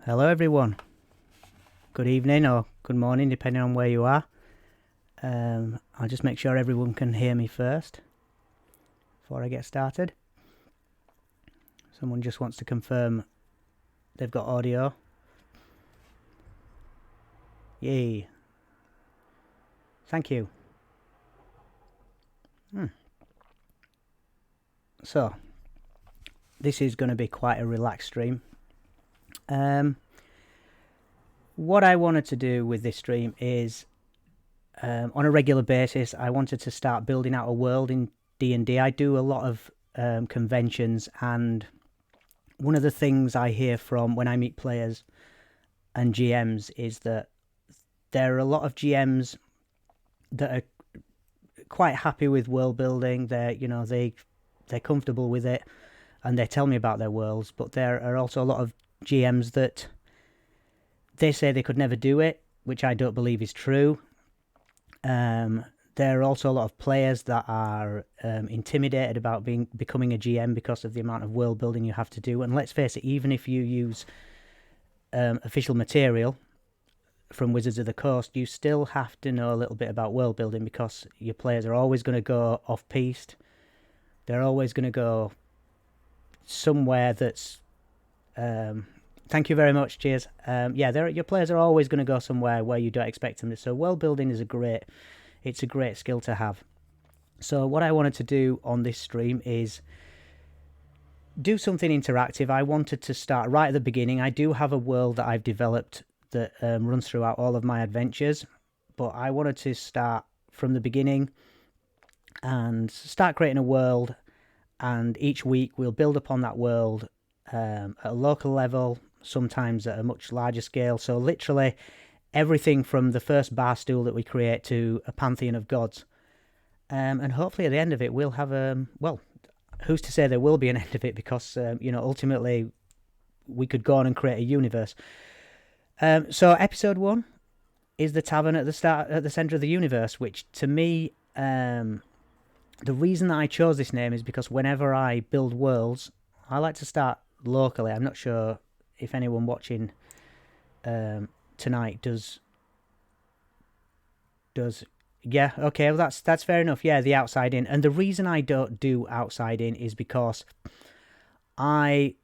Hello everyone. Good evening or good morning depending on where you are. I'll just make sure everyone can hear me first before I get started. Someone just wants to confirm they've got audio. Yay. Thank you. So, this is going to be quite a relaxed stream. What I wanted to do with this stream is, on a regular basis, I wanted to start building out a world in D&D. I do a lot of conventions, and one of the things I hear from when I meet players and GMs is that there are a lot of GMs that are quite happy with world building. They're comfortable with it, and they tell me about their worlds. But there are also a lot of GMs that they say they could never do it, which I don't believe is true. There are also a lot of players that are intimidated about becoming a GM because of the amount of world building you have to do. And let's face it, even if you use official material from Wizards of the Coast, you still have to know a little bit about world building because your players are always going to go off-piste. They're always going to go somewhere that's... thank you very much, cheers. Your players are always going to go somewhere where you don't expect them to. So world building is a great skill to have. So what I wanted to do on this stream is do something interactive. I wanted to start right at the beginning. I do have a world that I've developed that runs throughout all of my adventures, but I wanted to start from the beginning and start creating a world, and each week we'll build upon that world at a local level, sometimes at a much larger scale. So literally everything from the first bar stool that we create to a pantheon of gods. And hopefully at the end of it we'll have who's to say there will be an end of it, because ultimately we could go on and create a universe. So episode 1 is the tavern at the center of the universe, which to me, the reason that I chose this name is because whenever I build worlds, I like to start locally. I'm not sure if anyone watching tonight does. Yeah, okay, well that's fair enough. Yeah, the outside in. And the reason I don't do outside in is because I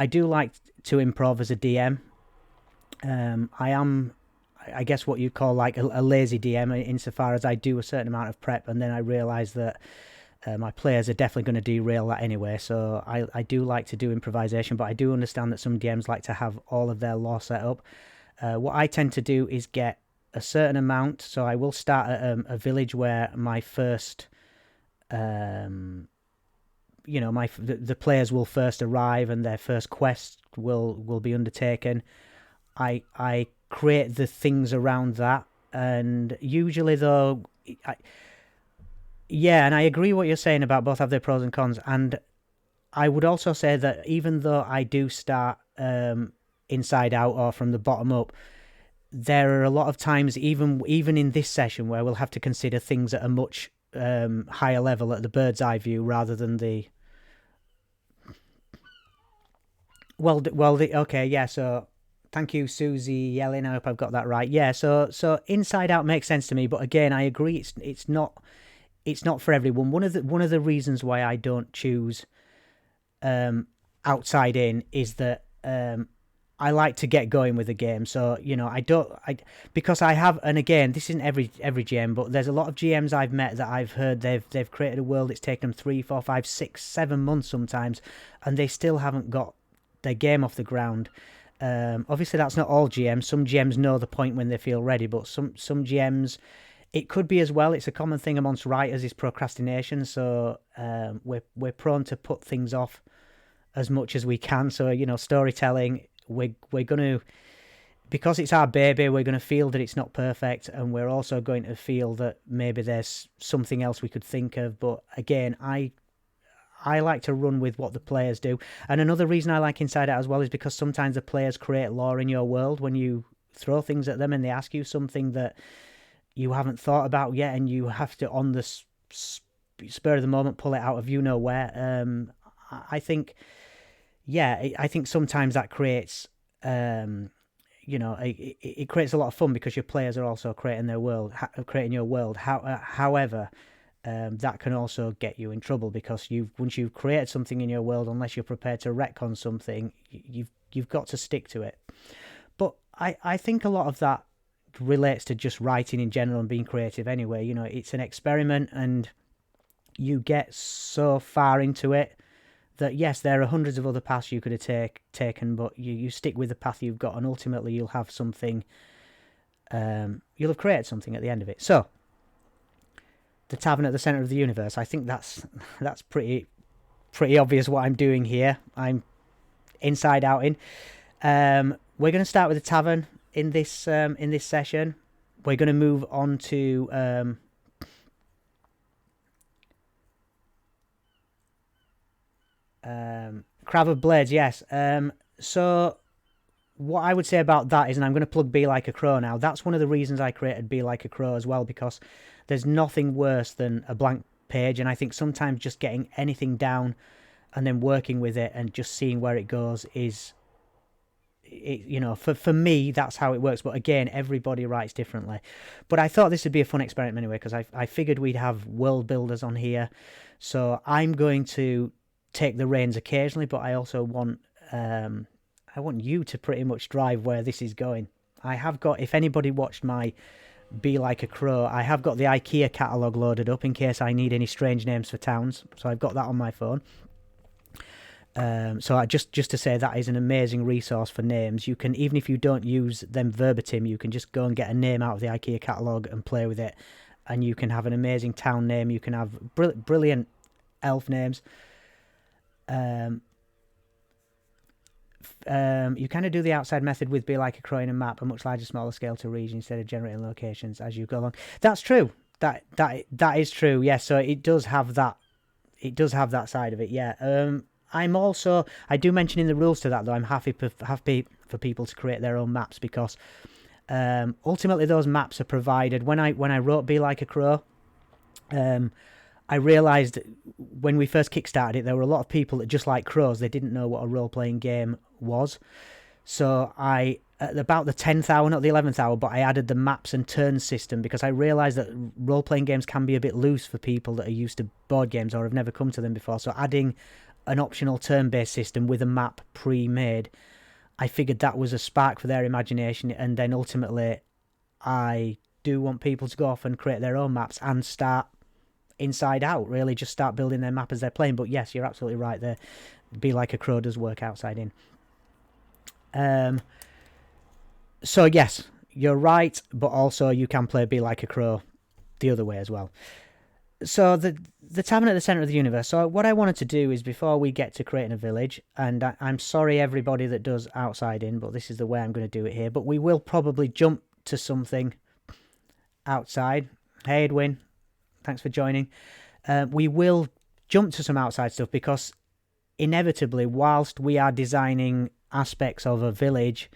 do like to improv as a DM. I am, I guess, what you'd call like a lazy DM, insofar as I do a certain amount of prep and then I realise that my players are definitely going to derail that anyway. So I do like to do improvisation, but I do understand that some DMs like to have all of their lore set up. What I tend to do is get a certain amount. So I will start at a village where my first, the players will first arrive and their first quest will be undertaken. I create the things around that, and usually though, and I agree what you're saying about both have their pros and cons. And I would also say that even though I do start inside out or from the bottom up, there are a lot of times, even in this session, where we'll have to consider things at a much higher level, at the bird's eye view, rather than the... Okay, yeah, so... Thank you, Susie Yellen. I hope I've got that right. Yeah, so inside out makes sense to me, but again, I agree it's not for everyone. One of the reasons why I don't choose outside in is that I like to get going with the game. So because I have, and again, this isn't every GM, but there's a lot of GMs I've met that I've heard they've created a world. It's taken them 3, 4, 5, 6, 7 months sometimes, and they still haven't got their game off the ground. Obviously that's not all GMs. Some GMs know the point when they feel ready, but some GMs, it could be as well. It's a common thing amongst writers is procrastination. So we're prone to put things off as much as we can. So storytelling, we're going to, because it's our baby, we're going to feel that it's not perfect, and we're also going to feel that maybe there's something else we could think of. But again, I like to run with what the players do. And another reason I like Inside Out as well is because sometimes the players create lore in your world when you throw things at them and they ask you something that you haven't thought about yet, and you have to, on the spur of the moment, pull it out of where. I think sometimes that creates it creates a lot of fun because your players are also creating their world, creating your world. However, that can also get you in trouble because once you've created something in your world, unless you're prepared to retcon something, you've got to stick to it. But I think a lot of that relates to just writing in general and being creative anyway. It's an experiment, and you get so far into it that yes, there are hundreds of other paths you could have taken, but you stick with the path you've got, and ultimately you'll have something. You'll have created something at the end of it. So, the tavern at the center of the universe. I think that's pretty obvious what I'm doing here. I'm inside outing. We're going to start with the tavern in this session. We're going to move on to Crav of Blades, yes. So what I would say about that is, and I'm going to plug Be Like a Crow now, that's one of the reasons I created Be Like a Crow as well, because there's nothing worse than a blank page, and I think sometimes just getting anything down and then working with it and just seeing where it goes is, for me, that's how it works. But again, everybody writes differently. But I thought this would be a fun experiment anyway, because I figured we'd have world builders on here. So I'm going to take the reins occasionally, but I also want you to pretty much drive where this is going. I have got, if anybody watched my Be Like a Crow, I have got the IKEA catalogue loaded up in case I need any strange names for towns. So I've got that on my phone. So just to say, that is an amazing resource for names. You can, even if you don't use them verbatim, you can just go and get a name out of the IKEA catalogue and play with it, and you can have an amazing town name. You can have brilliant elf names. You kind of do the outside method with Be Like a Crow in a map, a much larger, smaller scale to region instead of generating locations as you go along. That's true. That is true. Yes. So it does have that. It does have that side of it. Yeah. I do mention in the rules to that though, I'm happy for people to create their own maps, because ultimately those maps are provided. When I wrote Be Like a Crow, I realised when we first kickstarted it, there were a lot of people that just like crows. They didn't know what a role-playing game was. So at about the 10th hour, not the 11th hour, but I added the maps and turns system, because I realised that role-playing games can be a bit loose for people that are used to board games or have never come to them before. So adding an optional turn-based system with a map pre-made, I figured that was a spark for their imagination, and then ultimately I do want people to go off and create their own maps and start inside out, really just start building their map as they're playing. But yes, you're absolutely right there. Be Like a Crow does work outside in. So yes, you're right, but also you can play Be Like a Crow the other way as well. So the tavern at the center of the universe. So what I wanted to do is, before we get to creating a village, and I'm sorry everybody that does outside in, but this is the way I'm going to do it here. But we will probably jump to something outside. Hey Edwin, thanks for joining. We will jump to some outside stuff, because inevitably, whilst we are designing aspects of a village,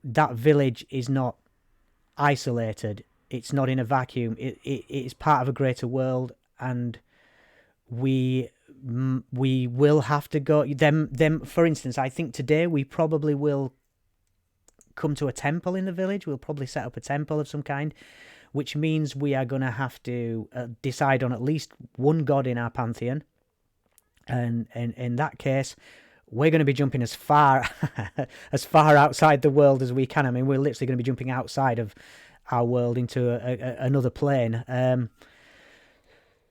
that village is not isolated. It's not in a vacuum. It is part of a greater world, and we will have to go them. For instance, I think today we probably will come to a temple in the village. We'll probably set up a temple of some kind, which means we are going to have to decide on at least one god in our pantheon. And in that case, we're going to be jumping as far outside the world as we can. I mean, we're literally going to be jumping outside of our world into another plane.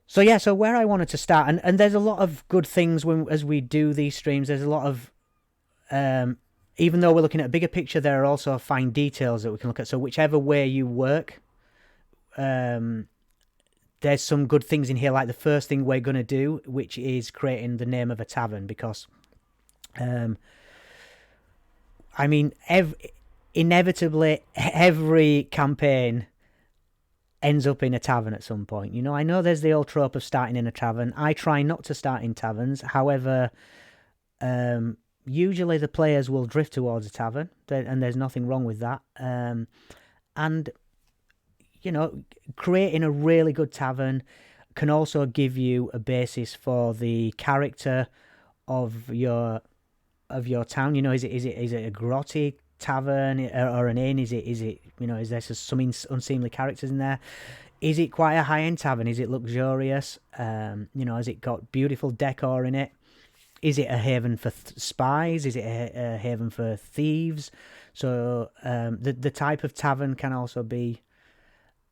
So where I wanted to start, and there's a lot of good things as we do these streams. There's a lot of, even though we're looking at a bigger picture, there are also fine details that we can look at. So whichever way you work, there's some good things in here, like the first thing we're going to do, which is creating the name of a tavern, because I mean, inevitably every campaign ends up in a tavern at some point. I know there's the old trope of starting in a tavern. I try not to start in taverns. However, usually the players will drift towards a tavern, and there's nothing wrong with that. And creating a really good tavern can also give you a basis for the character of your your town? You know, is it a grotty tavern or an inn? Is it you know, is there some unseemly characters in there? Is it quite a high end tavern? Is it luxurious? You know, has it got beautiful decor in it? Is it a haven for spies? Is it a haven for thieves? So the type of tavern can also be,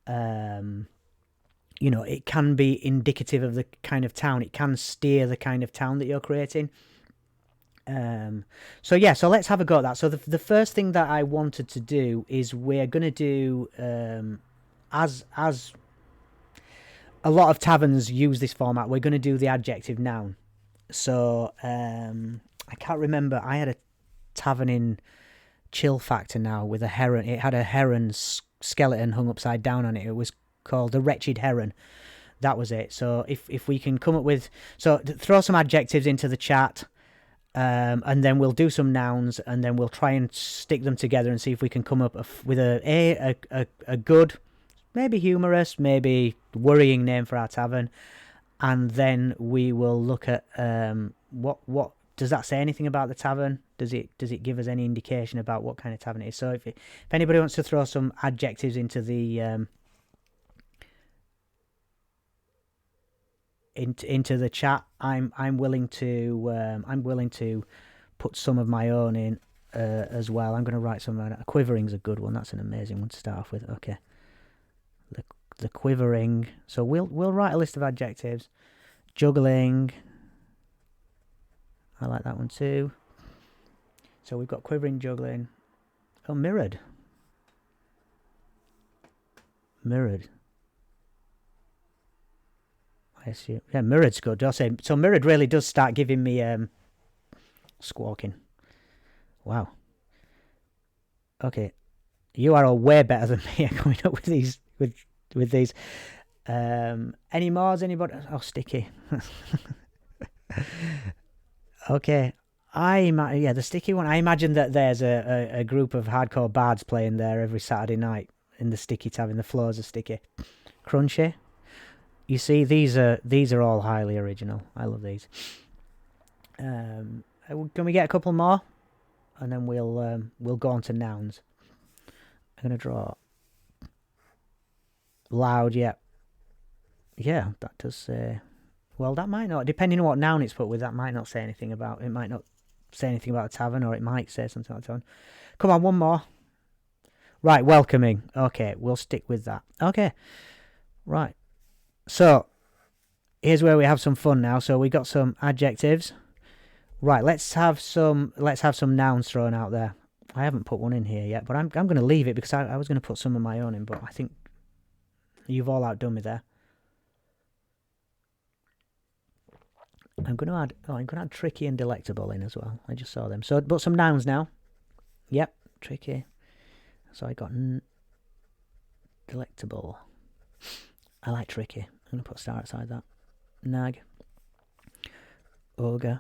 you know, it can be indicative of the kind of town. It can steer the kind of town that you're creating. So yeah, so let's have a go at that. So the first thing that I wanted to do is we're going to do, as a lot of taverns use this format, we're going to do the adjective noun. So I can't remember. I had a tavern in Chill Factor now with a heron. It had a heron's skeleton hung upside down on it. It was called the Wretched Heron. That was it. So if we can come up with, so throw some adjectives into the chat, and then we'll do some nouns, and then we'll try and stick them together and see if we can come up with a good, maybe humorous, maybe worrying name for our tavern. And then we will look at what does that say anything about the tavern? Does it give us any indication about what kind of tavern it is? So if anybody wants to throw some adjectives into the into the chat, I'm willing to put some of my own in as well. I'm going to write some. Quivering's a good one. That's an amazing one to start off with. Okay, the quivering. So we'll write a list of adjectives. Juggling. I like that one too. So we've got quivering, juggling. Oh, mirrored. Mirrored. I assume. Yeah, mirrored's good. I'll say. So mirrored really does start giving me squawking. Wow. Okay. You are all way better than me at coming up with these with these. Any more? Anybody? Oh, sticky. Okay. The sticky one. I imagine that there's a group of hardcore bards playing there every Saturday night in the sticky tavern. The floors are sticky. Crunchy. You see, these are all highly original. I love these. Can we get a couple more, and then we'll go on to nouns. I'm gonna draw loud. Yeah, that does say. Well, that might not, depending on what noun it's put with. That might not say anything about. It might not say anything about a tavern, or it might say something like that. Come on, one more. Right, welcoming. Okay, we'll stick with that. Okay, right. So here's where we have some fun now. So we got some adjectives. Right, let's have some nouns thrown out there. I haven't put one in here yet, but I'm going to leave it because I was going to put some of my own in, but I think you've all outdone me there. I'm going to add tricky and delectable in as well. I just saw them. So, but some nouns now. Yep, tricky. So I got delectable. I like tricky. I'm going to put a star outside that. Nag. Ogre.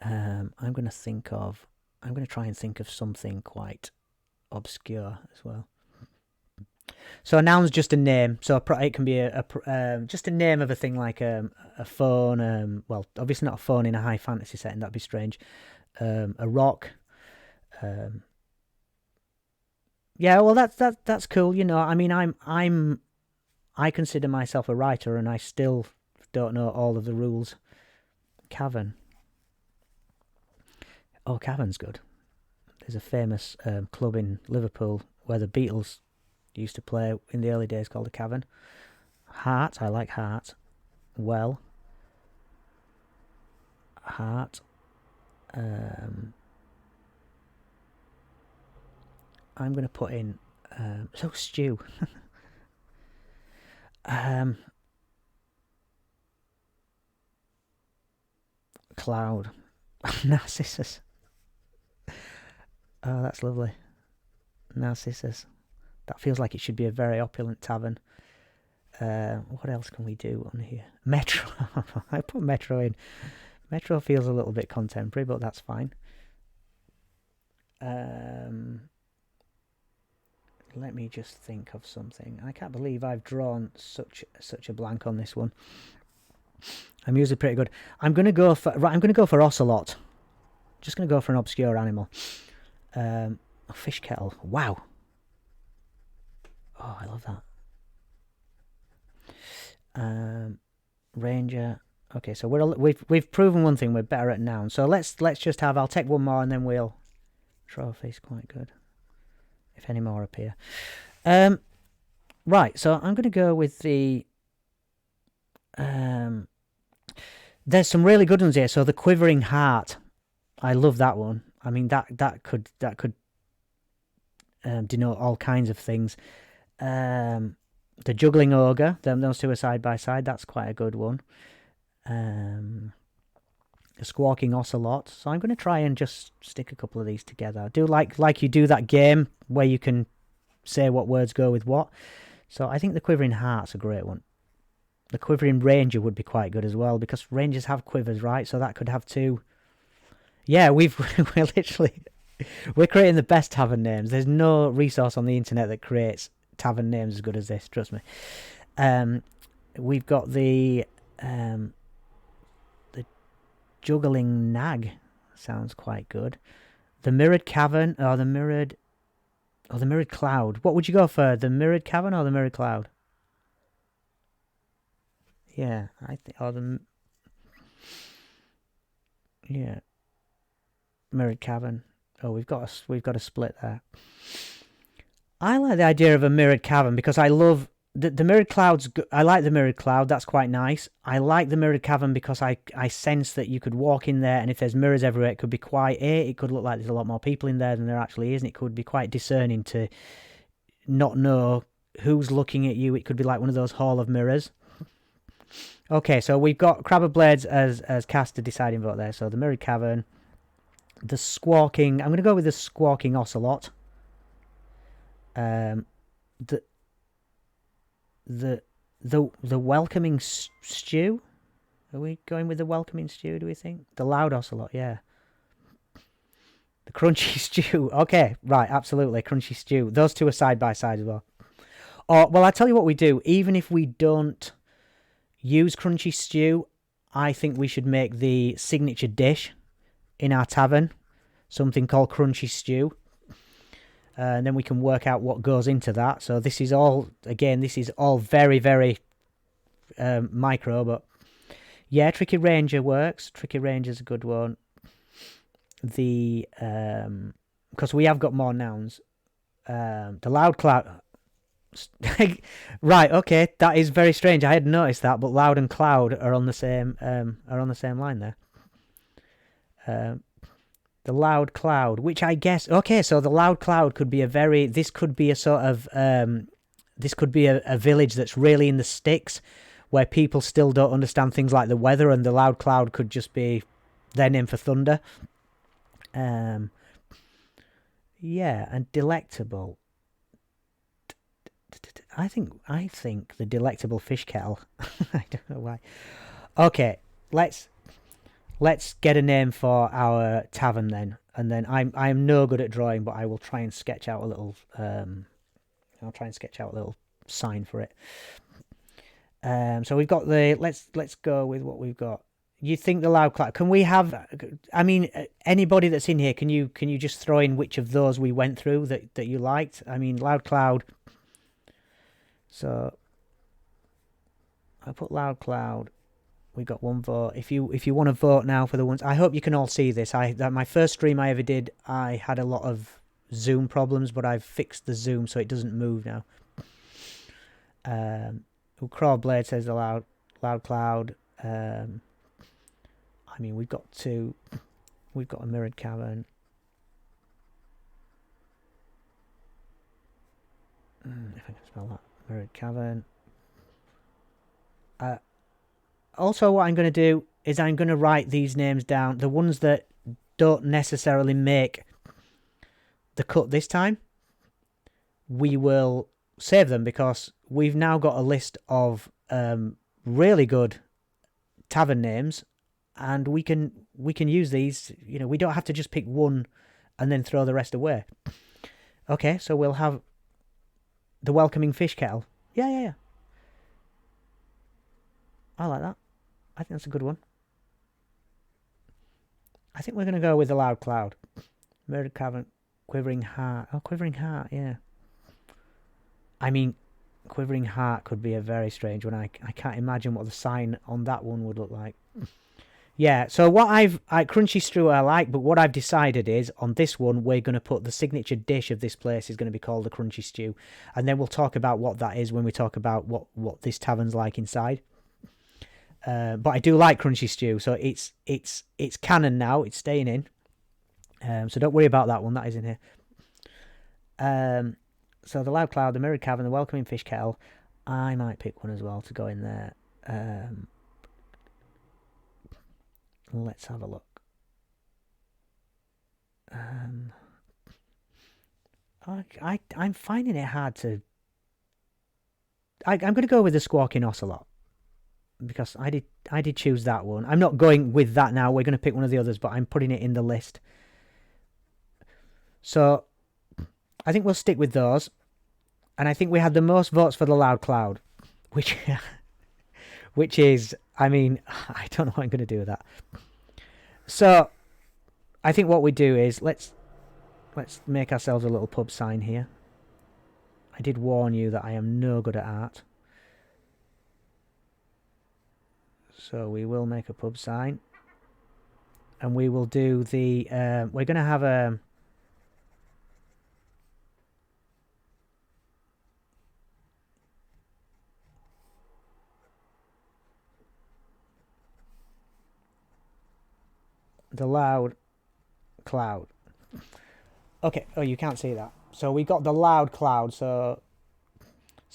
I'm going to try and think of something quite obscure as well. So a noun's just a name. So it can be just a name of a thing, like a phone. Well, obviously not a phone in a high fantasy setting. That'd be strange. A rock. Yeah, well, that's cool. You know, I mean, I consider myself a writer, and I still don't know all of the rules. Cavern. Oh, Cavern's good. There's a famous club in Liverpool where the Beatles used to play in the early days called the Cavern. Heart. I like heart. Well. Heart. I'm going to put in stew. Cloud. Narcissus. Oh, that's lovely. Narcissus. That feels like it should be a very opulent tavern. What else can we do on here? Metro. I put Metro in. Metro feels a little bit contemporary, but that's fine. Let me just think of something. I can't believe I've drawn such a blank on this one. I'm usually pretty good. I'm gonna go for ocelot. Just gonna go for an obscure animal. A fish kettle. Wow. Oh, I love that. Ranger. Okay, so we've proven one thing. We're better at nouns. So let's just have. I'll take one more and then we'll. Trophy's quite good. If any more appear. Right. So I'm gonna go with the. There's some really good ones here. So the quivering heart. I love that one. I mean that could denote all kinds of things. The juggling ogre. Those two are side by side. That's quite a good one. The squawking ocelot. So I'm going to try and just stick a couple of these together. I do like you do that game where you can say what words go with what. So I think the quivering heart's a great one. The quivering ranger would be quite good as well because rangers have quivers, right? So that could have two. Yeah, we're creating the best tavern names. There's no resource on the internet that creates tavern names as good as this. Trust me. We've got the juggling nag. Sounds quite good. The mirrored cavern or the mirrored cloud. What would you go for? The mirrored cavern or the mirrored cloud? Yeah, I think mirrored cavern. Oh, we've got a split there. I like the idea of a mirrored cavern because I love the mirrored clouds. I like the mirrored cloud. That's quite nice. I like the mirrored cavern because I sense that you could walk in there and if there's mirrors everywhere, it could be quite. It could look like there's a lot more people in there than there actually is, and it could be quite discerning to not know who's looking at you. It could be like one of those hall of mirrors. Okay, so we've got Crab of Blades as cast a deciding vote there. So the mirrored cavern, the squawking. I'm going to go with the squawking ocelot. The welcoming stew. Are we going with the welcoming stew? Do we think the loud ocelot? Yeah. The crunchy stew. Okay, right, absolutely crunchy stew. Those two are side by side as well. Or well, I tell you what we do. Even if we don't use crunchy stew, I think we should make the signature dish in our tavern something called crunchy stew. And then we can work out what goes into that. So this is all very, very micro, but yeah, Tricky Ranger works. Tricky Ranger's a good one. The because we have got more nouns. The loud cloud. Right, okay, that is very strange. I hadn't noticed that, but loud and cloud are on the same line there. The loud cloud, which I guess okay, so the loud cloud could be this could be a sort of this could be a village that's really in the sticks where people still don't understand things like the weather, and the loud cloud could just be their name for thunder. Yeah, and delectable. I think the delectable fish kettle. I don't know why. Okay, let's get a name for our tavern then, and then I'm no good at drawing, but I will try and sketch out a little. I'll try and sketch out a little sign for it. So we've got the let's go with what we've got. You think the loud cloud? Can we have? I mean, anybody that's in here, can you just throw in which of those we went through that you liked? I mean, loud cloud. So I put loud cloud. We got one vote. If you want to vote now for the ones, I hope you can all see this. My first stream I ever did, I had a lot of Zoom problems, but I've fixed the Zoom so it doesn't move now. Crawl Blade says the loud cloud. I mean, we've got two. We've got a mirrored cavern. If I can spell that, mirrored cavern. Also, what I'm going to do is I'm going to write these names down. The ones that don't necessarily make the cut this time, we will save them because we've now got a list of really good tavern names, and we can use these. You know, we don't have to just pick one and then throw the rest away. Okay, so we'll have the welcoming fish kettle. Yeah. I like that. I think that's a good one. I think we're going to go with the Loud Cloud. Murdered Cavern, Quivering Heart. Oh, Quivering Heart, yeah. I mean, Quivering Heart could be a very strange one. I can't imagine what the sign on that one would look like. Yeah, so what Crunchy Stew I like, but what I've decided is, on this one, we're going to put the signature dish of this place is going to be called the Crunchy Stew. And then we'll talk about what that is when we talk about what this tavern's like inside. But I do like Crunchy Stew, so it's canon now. It's staying in. So don't worry about that one. That is in here. So the Loud Cloud, the Mirrored Cavern, the Welcoming Fish Kettle. I might pick one as well to go in there. Let's have a look. I'm finding it hard to... I'm going to go with the Squawking Ocelot. Because I did choose that one. I'm not going with that now. We're going to pick one of the others, but I'm putting it in the list. So I think we'll stick with those. And I think we had the most votes for the Loud Cloud, which is, I mean, I don't know what I'm going to do with that. So I think what we do is let's make ourselves a little pub sign here. I did warn you that I am no good at art. So we will make a pub sign. And we will do the... we're going to have a... the Loud Cloud. Okay. Oh, you can't see that. So we got the Loud Cloud. So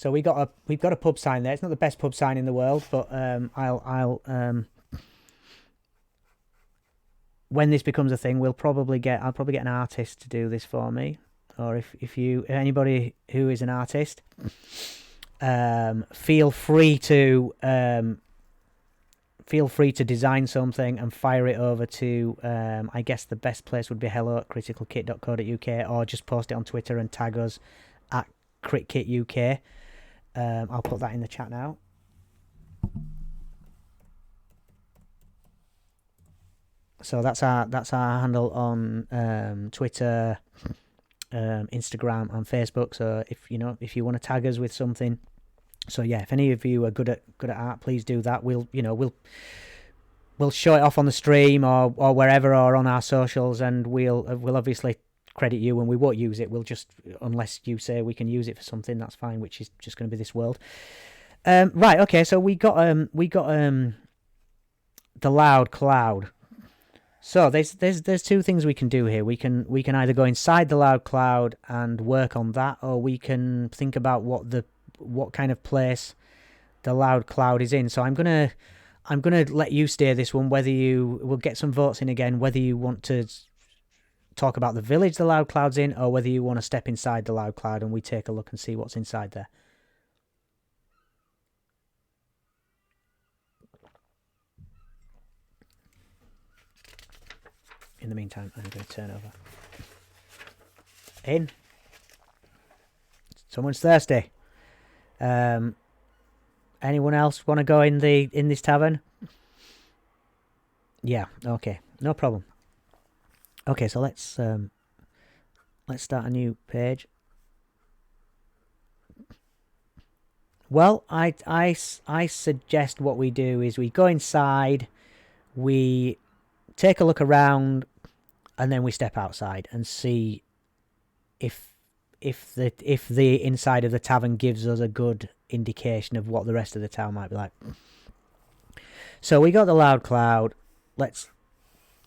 we've got a pub sign there. It's not the best pub sign in the world, but I'll when this becomes a thing, I'll probably get an artist to do this for me. Or if anybody who is an artist, feel free to design something and fire it over to, I guess the best place would be hello@criticalkit.co.uk, or just post it on Twitter and tag us at CritKitUK. I'll put that in the chat now. So that's our handle on Twitter, Instagram, and Facebook. So if you want to tag us with something. So yeah, if any of you are good at art, please do that. We'll show it off on the stream or wherever, or on our socials, and we'll obviously credit you, and we won't use it. We'll just, unless you say we can use it for something, that's fine, which is just going to be this world. Right, okay, so we got the Loud Cloud. So there's two things we can do here. We can either go inside the Loud Cloud and work on that, or we can think about what kind of place the Loud Cloud is in. So I'm gonna let you steer this one. We'll get some votes in again, whether you want to talk about the village the Loud Cloud's in, or whether you want to step inside the Loud Cloud and we take a look and see what's inside there. In the meantime, I'm going to turn over. In. Someone's thirsty. Anyone else want to go in this tavern? Yeah, okay, no problem. Okay, so let's start a new page. Well, I suggest what we do is we go inside, we take a look around, and then we step outside and see if the inside of the tavern gives us a good indication of what the rest of the town might be like. So we got the Loud Cloud. Let's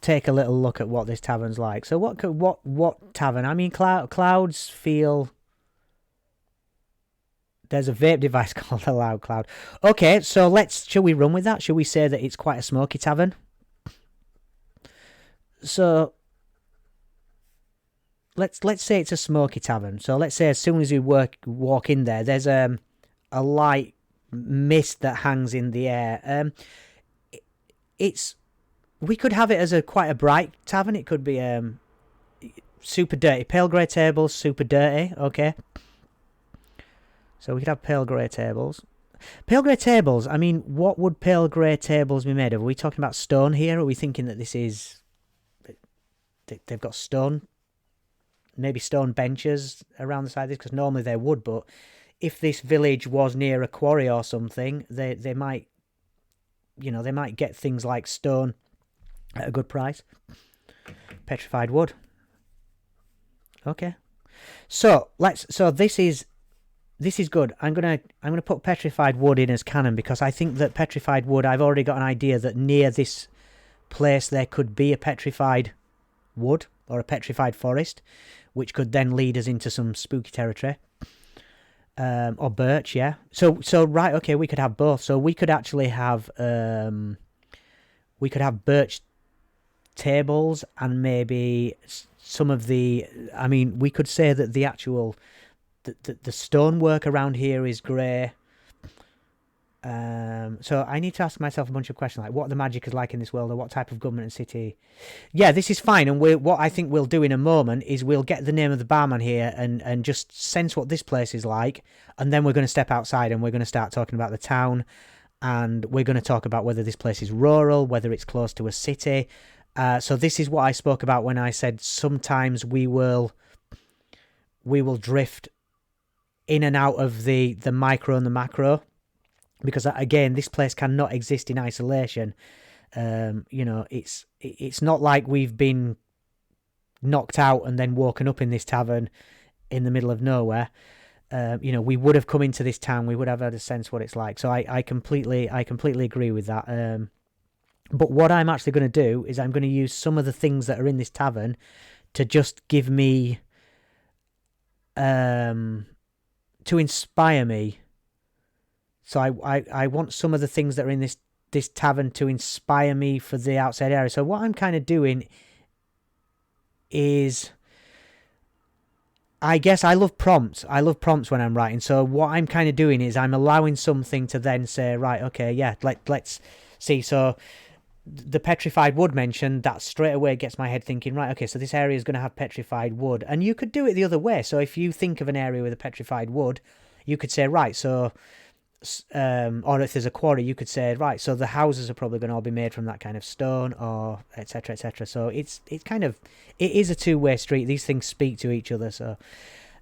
take a little look at what this tavern's like. So what tavern? I mean, clouds feel... There's a vape device called the Loud Cloud. Okay, so shall we run with that? Shall we say that it's quite a smoky tavern? So let's say it's a smoky tavern. So let's say as soon as you walk in there, there's a light mist that hangs in the air. We could have it as quite a bright tavern. It could be super dirty, pale grey tables, super dirty. Okay. So we could have pale grey tables. Pale grey tables. I mean, what would pale grey tables be made of? Are we talking about stone here? Or are we thinking that this is they've got stone, maybe stone benches around the side of this? Because normally they would, but if this village was near a quarry or something, they might, they might get things like stone at a good price. Petrified wood. Okay. So this is good. I'm gonna put petrified wood in as canon because I think that petrified wood. I've already got an idea that near this place there could be a petrified wood or a petrified forest, which could then lead us into some spooky territory. Or birch, yeah. So right, okay, we could have both. So we could actually have birch tables and maybe some of the. I mean, we could say that the actual the stonework around here is grey. So I need to ask myself a bunch of questions like what the magic is like in this world, or what type of government and city. Yeah, this is fine. And what I think we'll do in a moment is we'll get the name of the barman here and just sense what this place is like, and then we're going to step outside and we're going to start talking about the town, and we're going to talk about whether this place is rural, whether it's close to a city. So this is what I spoke about when I said sometimes we will drift in and out of the micro and the macro. Because again, this place cannot exist in isolation. It's not like we've been knocked out and then woken up in this tavern in the middle of nowhere. We would have come into this town. We would have had a sense what it's like. So I completely agree with that. But what I'm actually going to do is I'm going to use some of the things that are in this tavern to just give me, to inspire me. So I want some of the things that are in this tavern to inspire me for the outside area. So what I'm kind of doing is, I guess I love prompts. I love prompts when I'm writing. So what I'm kind of doing is I'm allowing something to then say, right, okay, yeah, let's see. So the petrified wood mentioned, that straight away gets my head thinking, right, okay, so this area is going to have petrified wood. And you could do it the other way. So if you think of an area with a petrified wood, you could say, right, so... or if there's a quarry, you could say, right, so the houses are probably going to all be made from that kind of stone, or etc, etc. So it is a two-way street. These things speak to each other. So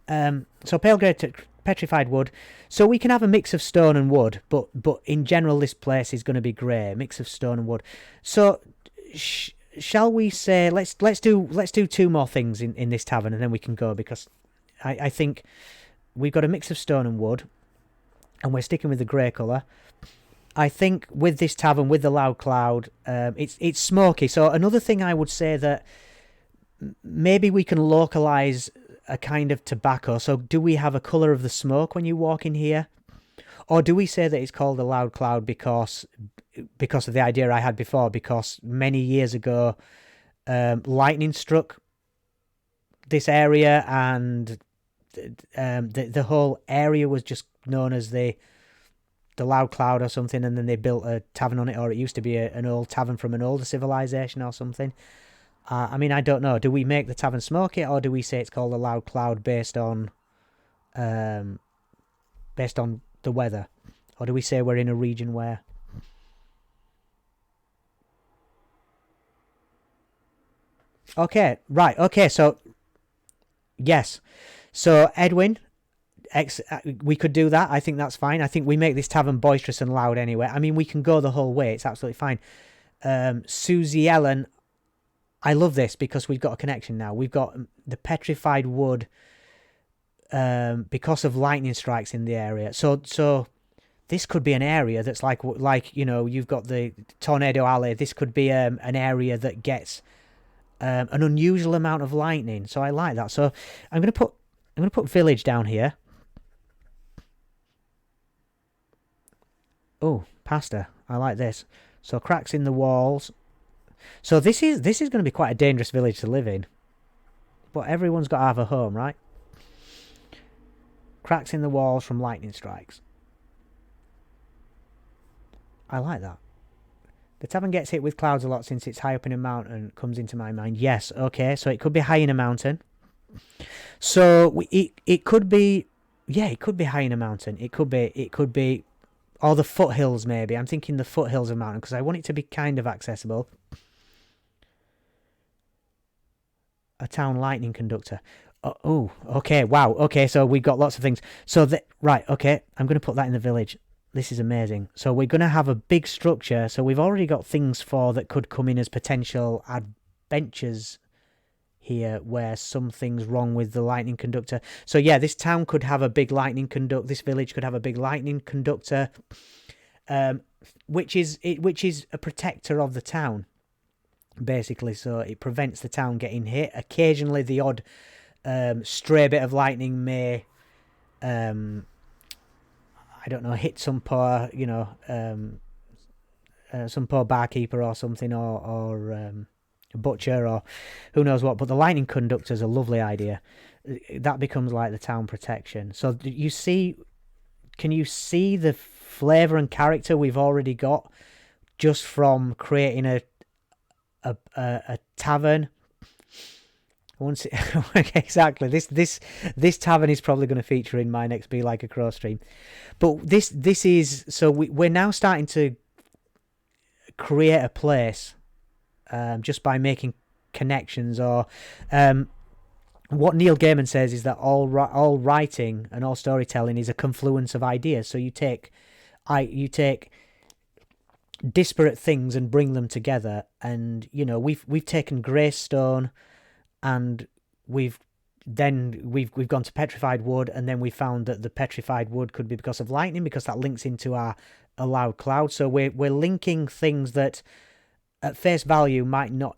pale grey petrified wood. So we can have a mix of stone and wood, but in general, this place is going to be grey, mix of stone and wood. So shall we say let's do two more things in this tavern, and then we can go, because I think we've got a mix of stone and wood. And we're sticking with the grey colour. I think with this tavern, with the loud cloud, it's smoky. So another thing I would say that maybe we can localise a kind of tobacco. So do we have a colour of the smoke when you walk in here? Or do we say that it's called a loud cloud because of the idea I had before? Because many years ago, lightning struck this area, and the whole area was just known as the loud cloud or something, and then they built a tavern on it, or it used to be an old tavern from an older civilization or something. I mean, I don't know. Do we make the tavern smoky, or do we say it's called a loud cloud based on the weather, or do we say we're in a region where? Okay, right. Okay, so yes. So Edwin, we could do that. I think that's fine. I think we make this tavern boisterous and loud anyway. I mean, we can go the whole way. It's absolutely fine. Susie Ellen, I love this because we've got a connection now. We've got the petrified wood because of lightning strikes in the area. So this could be an area that's like you've got the Tornado Alley. This could be an area that gets an unusual amount of lightning. So I like that. So I'm going to put village down here. Oh, pasta. I like this. So cracks in the walls. So this is going to be quite a dangerous village to live in. But everyone's got to have a home, right? Cracks in the walls from lightning strikes. I like that. The tavern gets hit with clouds a lot since it's high up in a mountain, comes into my mind. Yes, okay. So it could be high in a mountain. So it could be, yeah, it could be high in a mountain. It could be Or the foothills, maybe. I'm thinking the foothills of mountain because I want it to be kind of accessible. A town lightning conductor. Oh, okay, wow. Okay, so we've got lots of things. So, right, okay, I'm going to put that in the village. This is amazing. So we're going to have a big structure. So we've already got things for that could come in as potential adventures here where something's wrong with the lightning conductor. So yeah, this town could have a big lightning conductor. This village could have a big lightning conductor, which is a protector of the town, basically. So it prevents the town getting hit. Occasionally, the odd stray bit of lightning may, I don't know, hit some poor, some poor barkeeper or something, or butcher, or who knows what. But the lightning conductor is a lovely idea. That becomes like the town protection. So you see, can you see the flavour and character we've already got just from creating a tavern? Once exactly, this tavern is probably going to feature in my next Be Like a Crow stream. But this is, so we're now starting to create a place just by making connections. Or what Neil Gaiman says is that all writing and all storytelling is a confluence of ideas. So you take disparate things and bring them together. And we've taken Greystone, and we've gone to petrified wood, and then we found that the petrified wood could be because of lightning, because that links into our allowed cloud. So we're linking things that at face value might not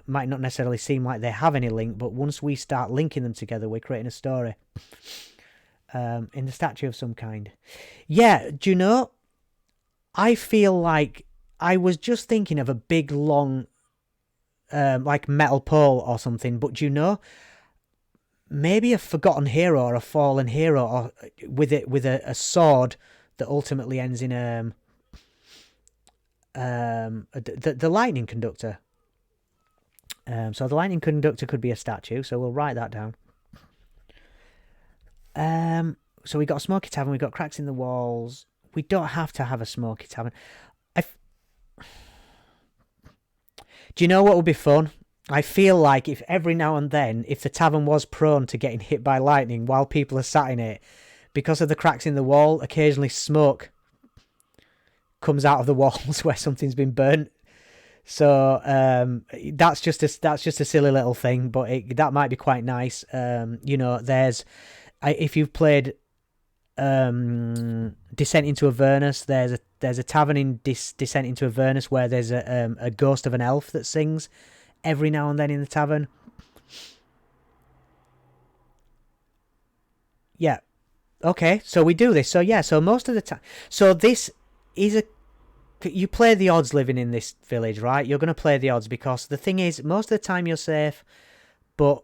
necessarily seem like they have any link, but once we start linking them together, we're creating a story in the statue of some kind. Yeah, do you know, I feel like I was just thinking of a big long like metal pole or something, but do you know, maybe a forgotten hero or a fallen hero, or with a sword that ultimately ends in the lightning conductor. So the lightning conductor could be a statue, so we'll write that down. So we got a smoky tavern, we got cracks in the walls. We don't have to have a smoky tavern. Do you know what would be fun? I feel like if every now and then, if the tavern was prone to getting hit by lightning while people are sat in it, because of the cracks in the wall, occasionally smoke comes out of the walls where something's been burnt. So that's just a silly little thing, but that might be quite nice. There's, if you've played Descent into Avernus, there's a tavern in Descent into Avernus where there's a ghost of an elf that sings every now and then in the tavern. Yeah. Okay, so we do this. So yeah, so most of the time, so this is you play the odds living in this village, right? You're going to play the odds because the thing is, most of the time you're safe, but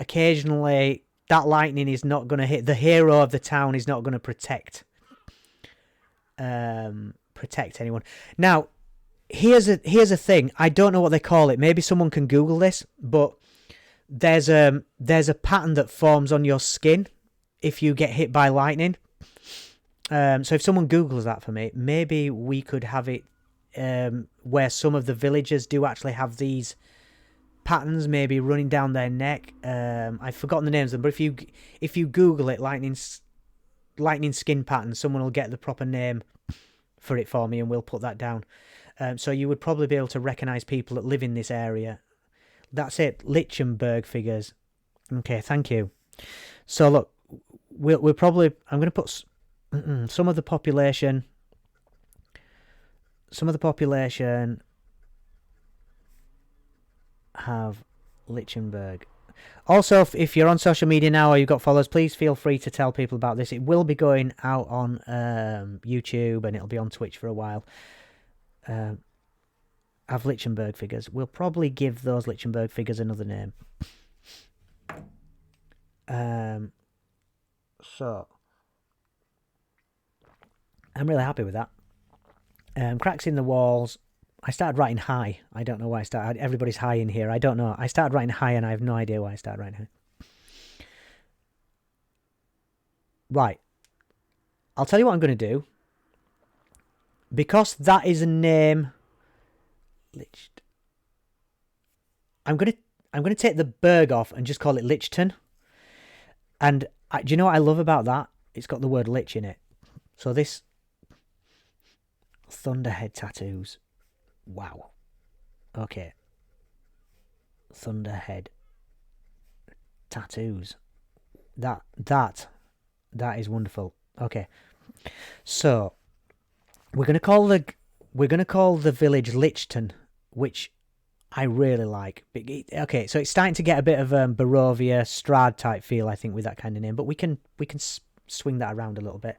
occasionally that lightning is not going to hit. The hero of the town is not going to protect anyone. Now, here's a thing. I don't know what they call it. Maybe someone can Google this, but there's a pattern that forms on your skin if you get hit by lightning. So if someone Googles that for me, maybe we could have it where some of the villagers do actually have these patterns, maybe running down their neck. I've forgotten the names of them, but if you Google it, lightning skin pattern, someone will get the proper name for it for me, and we'll put that down. So you would probably be able to recognise people that live in this area. That's it, Lichtenberg figures. Okay, thank you. So look, we'll probably, I'm going to put some of the population have Lichtenberg. Also, if you're on social media now or you've got followers, please feel free to tell people about this. It will be going out on YouTube, and it'll be on Twitch for a while. Have Lichtenberg figures. We'll probably give those Lichtenberg figures another name. So I'm really happy with that. Cracks in the walls. I started writing high. I don't know why I started. Everybody's high in here. I don't know. I started writing high, and I have no idea why I started writing high. Right. I'll tell you what I'm going to do. because that is a name. Lich. I'm gonna take the berg off and just call it Lichton. And do you know what I love about that? It's got the word lich in it. So this Thunderhead tattoos. Wow. Okay. Thunderhead tattoos. That is wonderful. Okay. So we're gonna call the village Lichton, which I really like. Okay, so it's starting to get a bit of Barovia, Strahd type feel, I think, with that kind of name. But we can swing that around a little bit.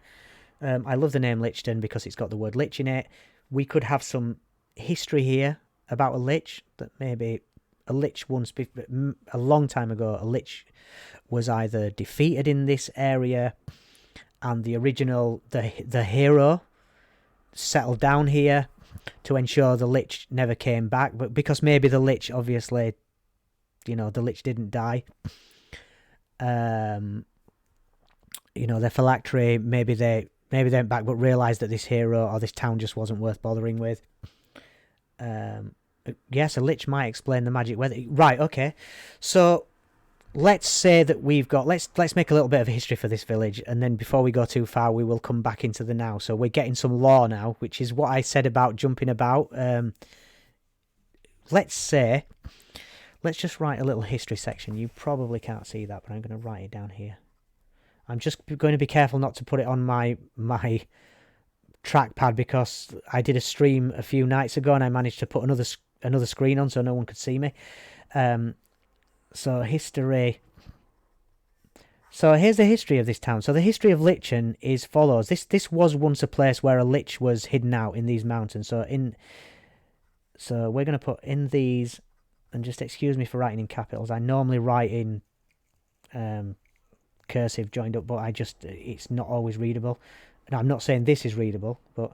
I love the name Lichton because it's got the word lich in it. We could have some history here about a lich, that maybe a lich once, a long time ago, a lich was either defeated in this area, and the original the hero settled down here to ensure the lich never came back. But because maybe the lich, obviously, the lich didn't die. Their phylactery, maybe they went back but realised that this hero or this town just wasn't worth bothering with. Yes, a lich might explain the magic weather. Right, okay. So let's say that we've got... Let's make a little bit of a history for this village, and then before we go too far, we will come back into the now. So we're getting some lore now, which is what I said about jumping about. Let's just write a little history section. You probably can't see that, but I'm going to write it down here. I'm just going to be careful not to put it on my trackpad, because I did a stream a few nights ago and I managed to put another screen on so no one could see me. So history. So here's the history of this town. So the history of Lichton is follows. This was once a place where a lich was hidden out in these mountains. So we're going to put in these, and just excuse me for writing in capitals. I normally write in cursive joined up, but it's not always readable. And I'm not saying this is readable, but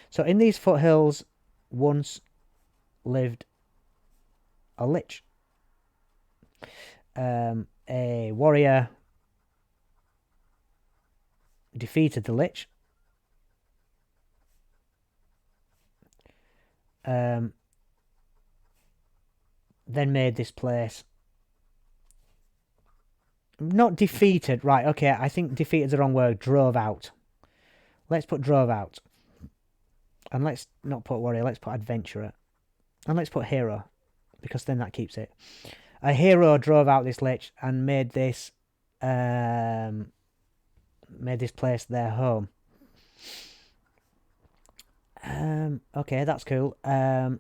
so in these foothills once lived a lich. A warrior defeated the lich. Then made this place. Not defeated, right? Okay, I think defeated is the wrong word. Drove out. Let's put drove out. And let's not put warrior, let's put adventurer. And let's put hero, because then that keeps it. A hero drove out this lich and made this place their home. Okay, that's cool. I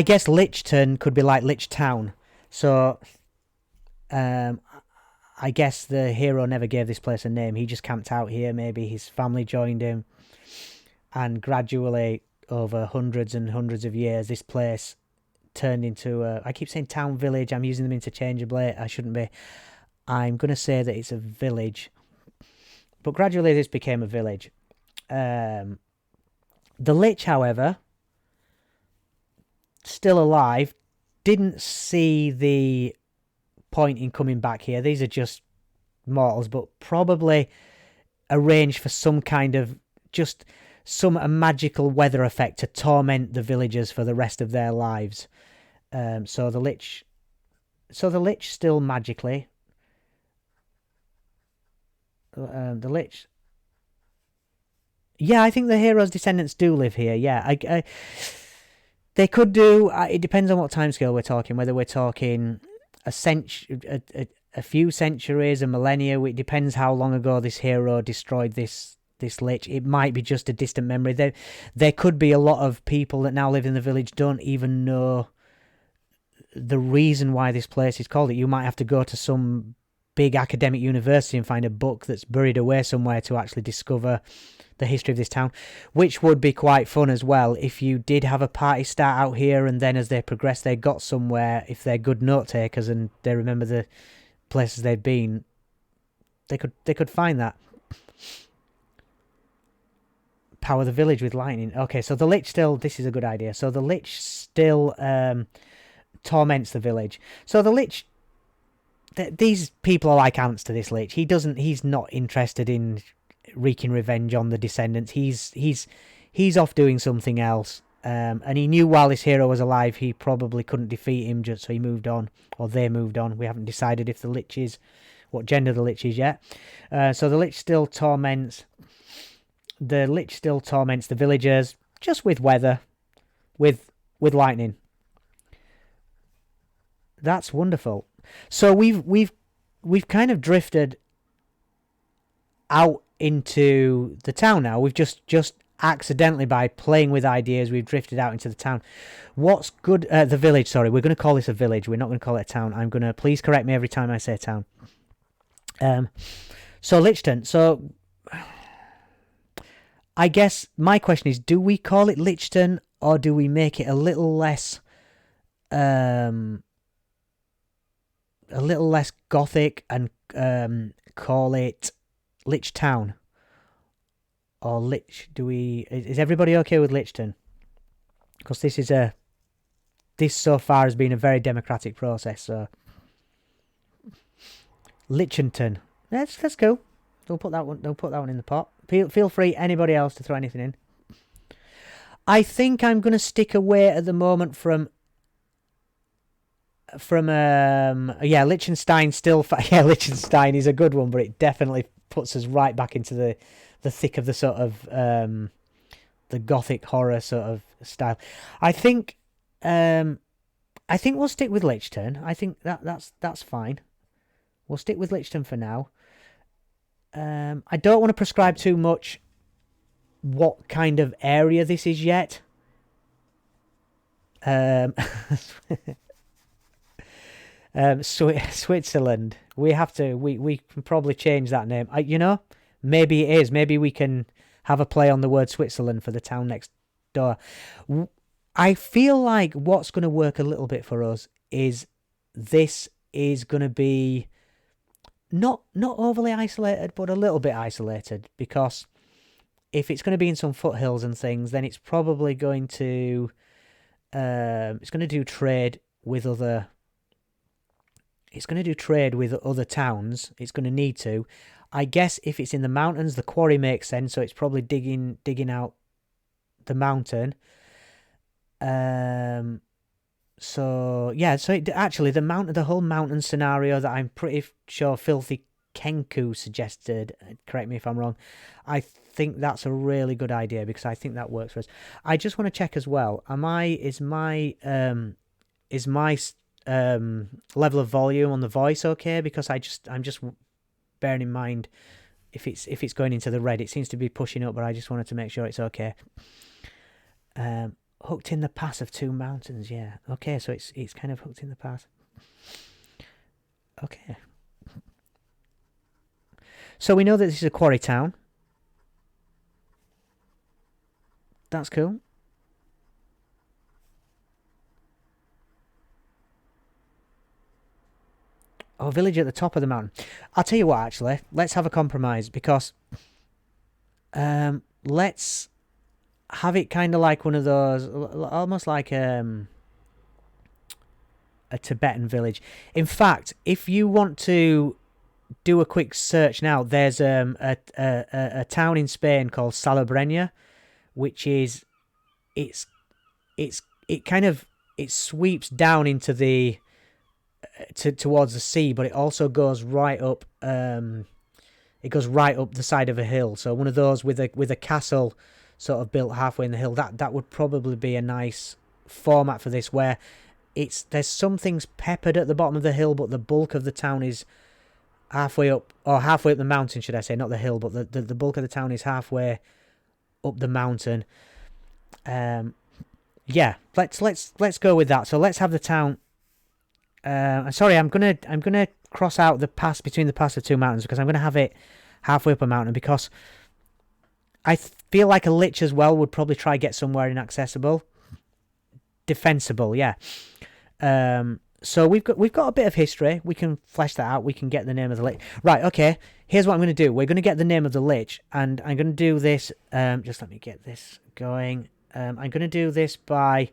guess Lichton could be like Lich Town. So I guess the hero never gave this place a name. He just camped out here. Maybe his family joined him, and gradually, over hundreds and hundreds of years, this place turned into I keep saying town, village. I'm using them interchangeably. I shouldn't be. I'm going to say that it's a village. But gradually this became a village. The lich, however, still alive, didn't see the point in coming back here. These are just mortals, but probably arranged for some kind of a magical weather effect to torment the villagers for the rest of their lives. So the lich still magically. The lich. Yeah, I think the hero's descendants do live here. Yeah, they could do. It depends on what timescale we're talking. Whether we're talking a few centuries, a millennia. It depends how long ago this hero destroyed this lich. It might be just a distant memory. There could be a lot of people that now live in the village don't even know the reason why this place is called it. You might have to go to some big academic university and find a book that's buried away somewhere to actually discover the history of this town, which would be quite fun as well if you did have a party start out here, and then as they progress they got somewhere. If they're good note takers and they remember the places they've been, they could find that. Power the village with lightning. Okay, so the lich still, this is a good idea. So the lich still torments the village. So the lich, these people are like ants to this lich. He's not interested in wreaking revenge on the descendants. He's off doing something else. And he knew while this hero was alive, he probably couldn't defeat him, just so he moved on, or they moved on. We haven't decided if the Lich is, what gender the Lich is yet. So the Lich still torments the villagers, just with weather, with lightning. That's wonderful. So we've kind of drifted out into the town now. We've just accidentally, by playing with ideas, we've drifted out into the town. What's good? The village. Sorry, we're going to call this a village. We're not going to call it a town. I'm going to, please correct me every time I say town. So Lichton. So I guess my question is: do we call it Lichton, or do we make it a little less gothic and call it Lich Town? Or Lich? Is everybody okay with Lichton? Because this so far has been a very democratic process. So Lichington. Let's go. Don't put that one in the pot. Feel free, anybody else, to throw anything in. I think I'm going to stick away at the moment from Liechtenstein. Liechtenstein is a good one, but it definitely puts us right back into the thick of the sort of the gothic horror sort of style. I think we'll stick with Lichton. I think that's fine. We'll stick with Lichton for now. I don't want to prescribe too much what kind of area this is yet. Switzerland. We can probably change that name. Maybe it is. Maybe we can have a play on the word Switzerland for the town next door. I feel like what's going to work a little bit for us is this is going to be not overly isolated, but a little bit isolated, because if it's going to be in some foothills and things, then it's probably going to do trade with other. It's going to do trade with other towns. It's going to need to. I guess if it's in the mountains, the quarry makes sense. So it's probably digging out the mountain. The whole mountain scenario that I'm pretty sure Filthy Kenku suggested, correct me if I'm wrong, I think that's a really good idea, because I think that works for us. I just want to check as well. Is my level of volume on the voice okay? Because I'm just bearing in mind if it's going into the red, it seems to be pushing up, but I just wanted to make sure it's okay. Hooked in the pass of two mountains, yeah. Okay, so it's kind of hooked in the pass. Okay. So we know that this is a quarry town. That's cool. Oh, village at the top of the mountain. I'll tell you what, actually. Let's have a compromise, because let's have it kind of like one of those, almost like a Tibetan village. In fact, if you want to do a quick search now, there's a town in Spain called Salobreña, which is it sweeps down into the towards the sea, but it also goes right up. It goes right up the side of a hill. So one of those with a castle sort of built halfway in the hill. That would probably be a nice format for this, where there's some things peppered at the bottom of the hill, but the bulk of the town is halfway up the mountain, should I say, not the hill, but the bulk of the town is halfway up the mountain. Yeah, let's go with that. So let's have the town. Sorry, I'm gonna cross out the pass between the pass of two mountains, because I'm gonna have it halfway up a mountain, because I feel like a lich as well would probably try get somewhere inaccessible, defensible. Yeah. So we've got a bit of history. We can flesh that out. We can get the name of the lich. Right. Okay. Here's what I'm going to do. We're going to get the name of the lich, and I'm going to do this. Just let me get this going. I'm going to do this by.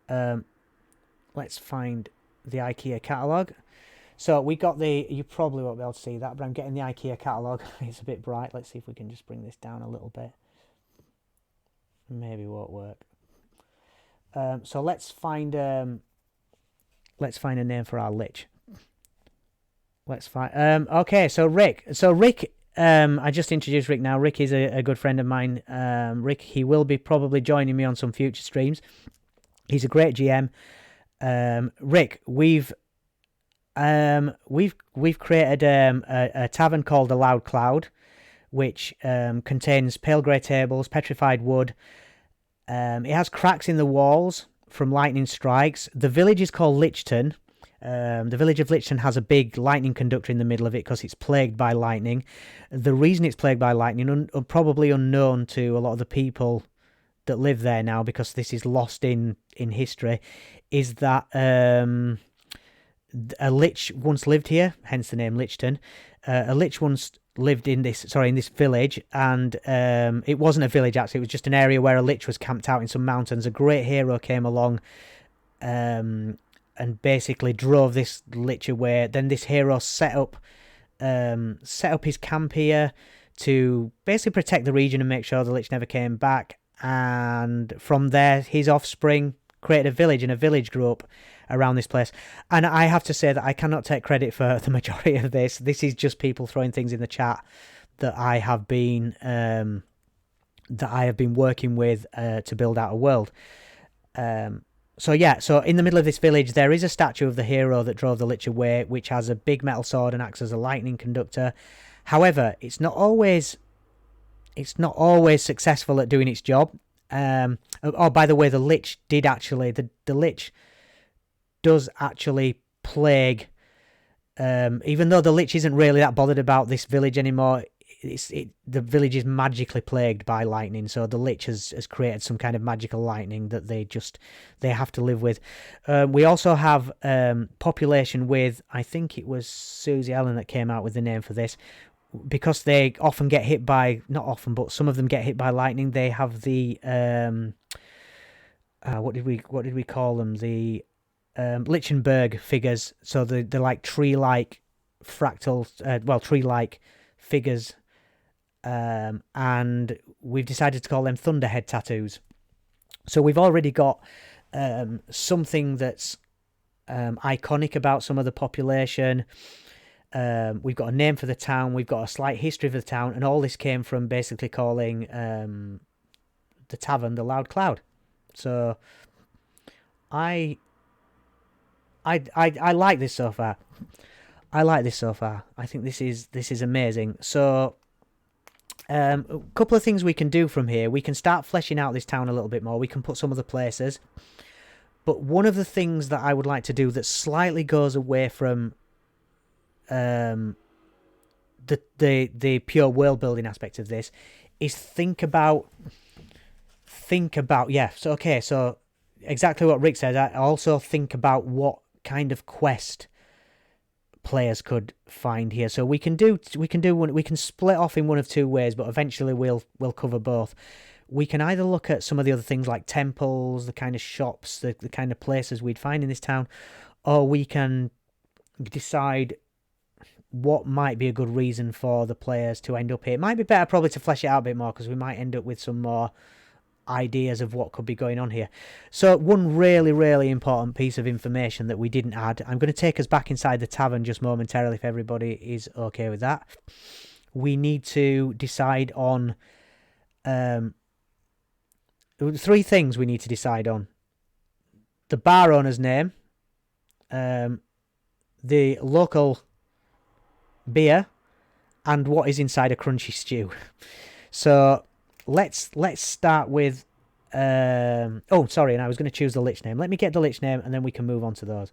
Let's find the IKEA catalogue. So we got the. You probably won't be able to see that, but I'm getting the IKEA catalogue. It's a bit bright. Let's see if we can just bring this down a little bit. Maybe it won't work. So let's find a name for our lich. Let's find. Okay, so Rick. I just introduced Rick now. Rick is a good friend of mine. Rick, he will be probably joining me on some future streams. He's a great GM. Rick, we've created a tavern called the Loud Cloud, which contains pale grey tables, petrified wood. It has cracks in the walls from lightning strikes. The village is called Lichton. The village of Lichton has a big lightning conductor in the middle of it because it's plagued by lightning. The reason it's plagued by lightning, probably unknown to a lot of the people that live there now, because this is lost in history, is that a lich once lived here, hence the name Lichton. A lich once lived in this village, and it wasn't a village actually, it was just an area where a lich was camped out in some mountains. A great hero came along and basically drove this lich away. Then this hero set up his camp here to basically protect the region and make sure the lich never came back. And from there, his offspring created a village, and a village grew up around this place. And I have to say that I cannot take credit for the majority of this. This is just people throwing things in the chat that I have been working with to build out a world. So in the middle of this village, there is a statue of the hero that drove the lich away, which has a big metal sword and acts as a lightning conductor. However, it's not always successful at doing its job. By the way, the lich did actually, the lich does actually plague, even though the lich isn't really that bothered about this village anymore, the village is magically plagued by lightning, so the lich has created some kind of magical lightning that they have to live with. We also have population with, I think it was Susie Ellen that came out with the name for this, because they often get hit by, not often, but some of them get hit by lightning. They have the what did we call them? The Lichtenberg figures. So they're like tree-like fractal, tree-like figures, and we've decided to call them Thunderhead tattoos. So we've already got something that's iconic about some of the population. We've got a name for the town, we've got a slight history of the town, and all this came from basically calling the tavern the Loud Cloud. So I like this so far. I think this is amazing. So a couple of things we can do from here. We can start fleshing out this town a little bit more. We can put some other places. But one of the things that I would like to do that slightly goes away from the pure world building aspect of this is think about so exactly what Rick said. I also think about what kind of quest players could find here. So we can split off in one of two ways, but eventually we'll cover both. We can either look at some of the other things like temples, the kind of shops, the kind of places we'd find in this town, or we can decide what might be a good reason for the players to end up here. It might be better probably to flesh it out a bit more, because we might end up with some more ideas of what could be going on here. So one really, really important piece of information that we didn't add, I'm going to take us back inside the tavern just momentarily if everybody is okay with that. We need to decide on three things we need to decide on: the bar owner's name, the local beer, and what is inside a crunchy stew. So let's start with and I was going to choose the lich name. Let me get the lich name and then we can move on to those.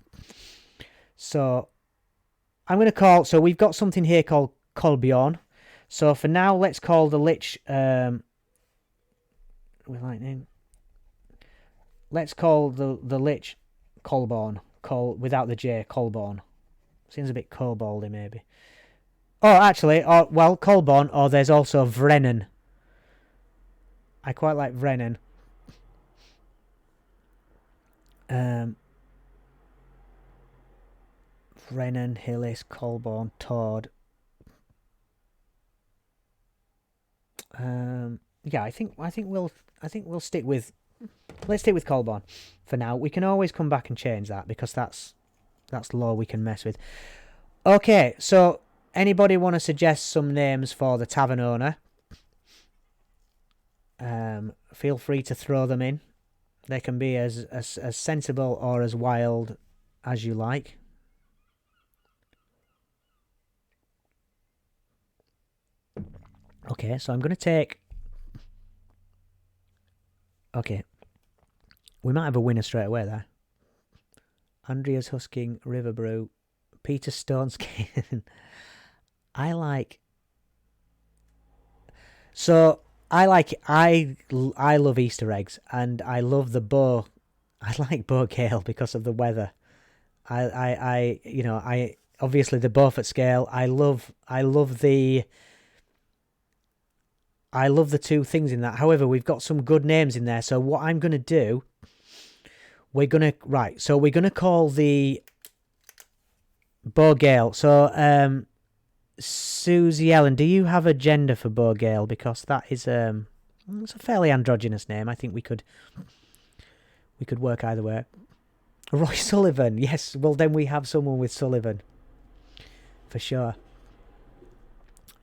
So I'm going to so we've got something here called Kolbjorn. So for now, let's call the lich with lightning. Let's call the lich Kolborn. Without the J, Kolborn. Seems a bit koboldy maybe. Oh, actually, Kolborn, or there's also Vrennen. I quite like Vrennen. Brennan, Hillis, Colborne, Todd. Yeah, I think we'll stick with let's stick with Colborne for now. We can always come back and change that because that's law we can mess with. Okay, so anybody want to suggest some names for the tavern owner? Feel free to throw them in. They can be as sensible or as wild as you like. Okay, so I'm going to take... Okay. We might have a winner straight away there. Andrea's Husking, River Brew, Peter Stoneskin. I love Easter eggs, and I love the bow. I like Bow Gale because of the weather. I obviously the Beaufort scale. I love the two things in that. However, we've got some good names in there. So what I'm gonna do, we're gonna call the Bow Gale. So Susie Ellen, do you have a gender for Bow Gale? Because that is it's a fairly androgynous name. I think we could work either way. Roy Sullivan, yes. Well, then we have someone with Sullivan for sure.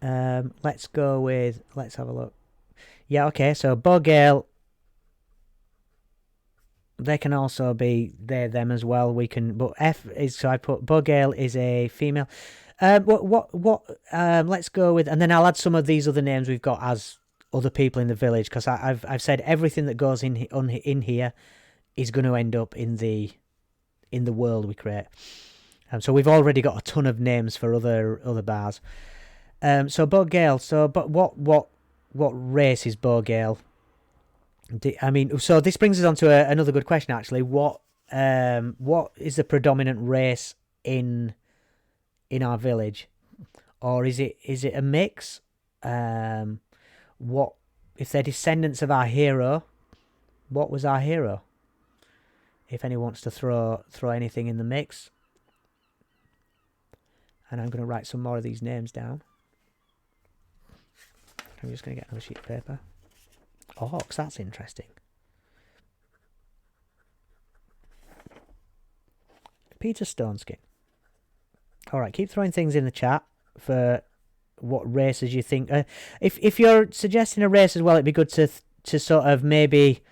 Let's go with. Let's have a look. Yeah, okay. So Bow Gale. They can also be they them as well. We can, but F is so I put Bow Gale is a female. Let's go with, and then I'll add some of these other names we've got as other people in the village because I've said everything that goes in here is going to end up in the world we create. So we've already got a ton of names for other bars. So Bow Gale. So but what race is Bow Gale? I mean, so this brings us on to another good question actually. What is the predominant race in our village, or is it a mix? What if they're descendants of our hero? What was our hero? If anyone wants to throw anything in the mix, and I'm going to write some more of these names down. I'm just going to get another sheet of paper. Orcs, that's interesting. Peter Stoneskin. All right, keep throwing things in the chat for what races you think. If you're suggesting a race as well, it'd be good to sort of maybe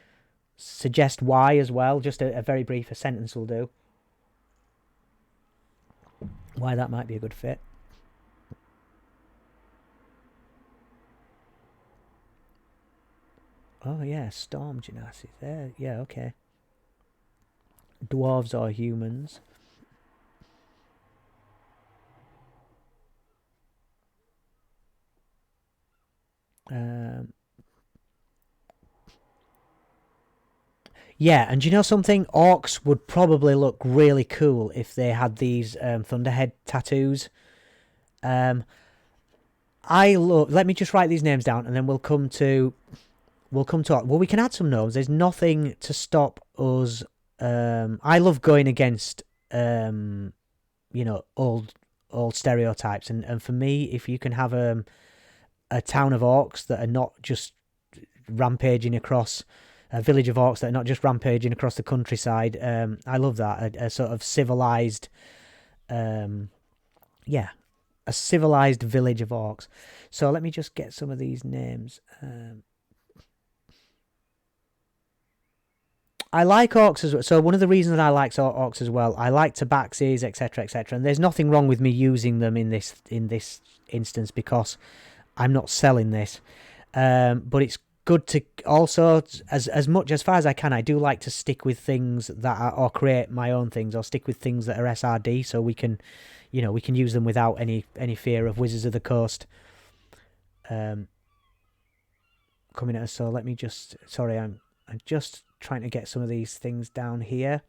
suggest why as well. Just a very brief sentence will do. Why that might be a good fit. Oh yeah, Storm Genasi there. Yeah, okay. Dwarves or humans. Yeah, and you know something? Orcs would probably look really cool if they had these Thunderhead tattoos. Let me just write these names down, and then we'll come to. Well, we can add some gnomes. There's nothing to stop us. I love going against, old stereotypes, and for me, if you can have a town of orcs that are not just rampaging across a village of orcs that are not just rampaging across the countryside, I love that. A sort of civilized, a civilized village of orcs. So let me just get some of these names. I like orcs as well. So one of the reasons that I like orcs as well, I like tabaxis, etc., etc. And there's nothing wrong with me using them in this instance because I'm not selling this. But it's good to also, as much as far as I can, I do like to stick with things that are, or create my own things, or stick with things that are SRD, so we can use them without any fear of Wizards of the Coast coming at us. So let me just, sorry, I'm just trying to get some of these things down here.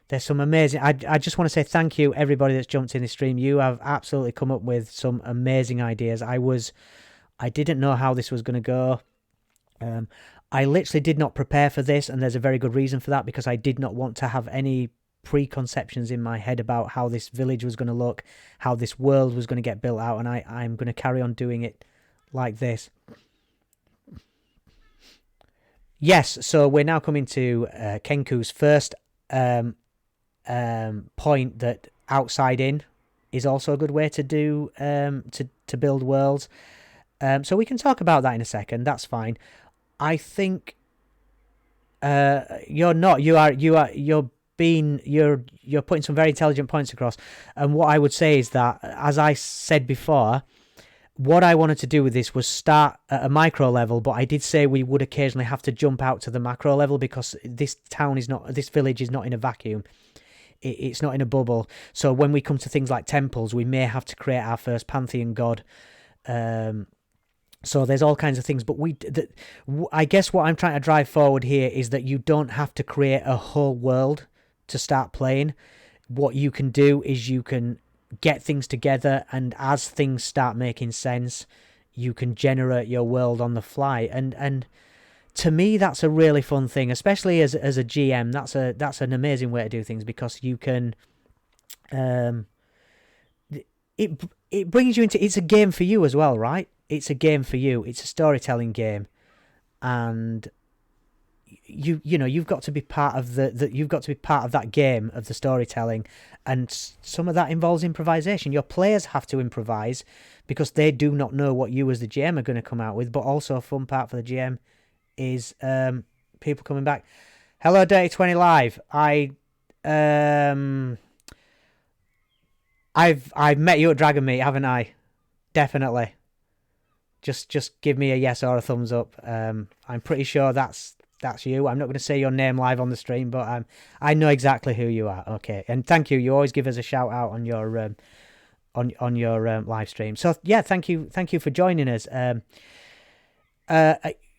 There's some amazing, I just want to say thank you everybody that's jumped in the stream. You have absolutely come up with some amazing ideas. I didn't know how this was going to go. I literally did not prepare for this, and there's a very good reason for that, because I did not want to have any preconceptions in my head about how this village was going to look, how this world was going to get built out, and I'm going to carry on doing it like this. Yes, so we're now coming to Kenku's first point, that outside in is also a good way to do to build worlds. So we can talk about that in a second. That's fine. I think you're not. You're putting some very intelligent points across. And what I would say is that, as I said before, what I wanted to do with this was start at a micro level, but I did say we would occasionally have to jump out to the macro level, because this village is not in a vacuum. It's not in a bubble. So when we come to things like temples, we may have to create our first pantheon god. So there's all kinds of things, but I guess what I'm trying to drive forward here is that you don't have to create a whole world to start playing. What you can do is you can get things together, and as things start making sense, you can generate your world on the fly. And to me, that's a really fun thing, especially as a GM. That's an amazing way to do things, because you can it brings you into, it's a game for you as well, right? It's a game for you. It's a storytelling game, and you've got to be part of you've got to be part of that game of the storytelling, and some of that involves improvisation. Your players have to improvise because they do not know what you as the GM are going to come out with. But also a fun part for the GM is people coming back. Hello, Dirty 20 Live. I've met you at Dragon Meet, haven't I? Definitely. Just give me a yes or a thumbs up. I'm pretty sure that's you. I'm not going to say your name live on the stream, but I know exactly who you are. Okay, and thank you. You always give us a shout out on your on your live stream. So yeah, thank you for joining us.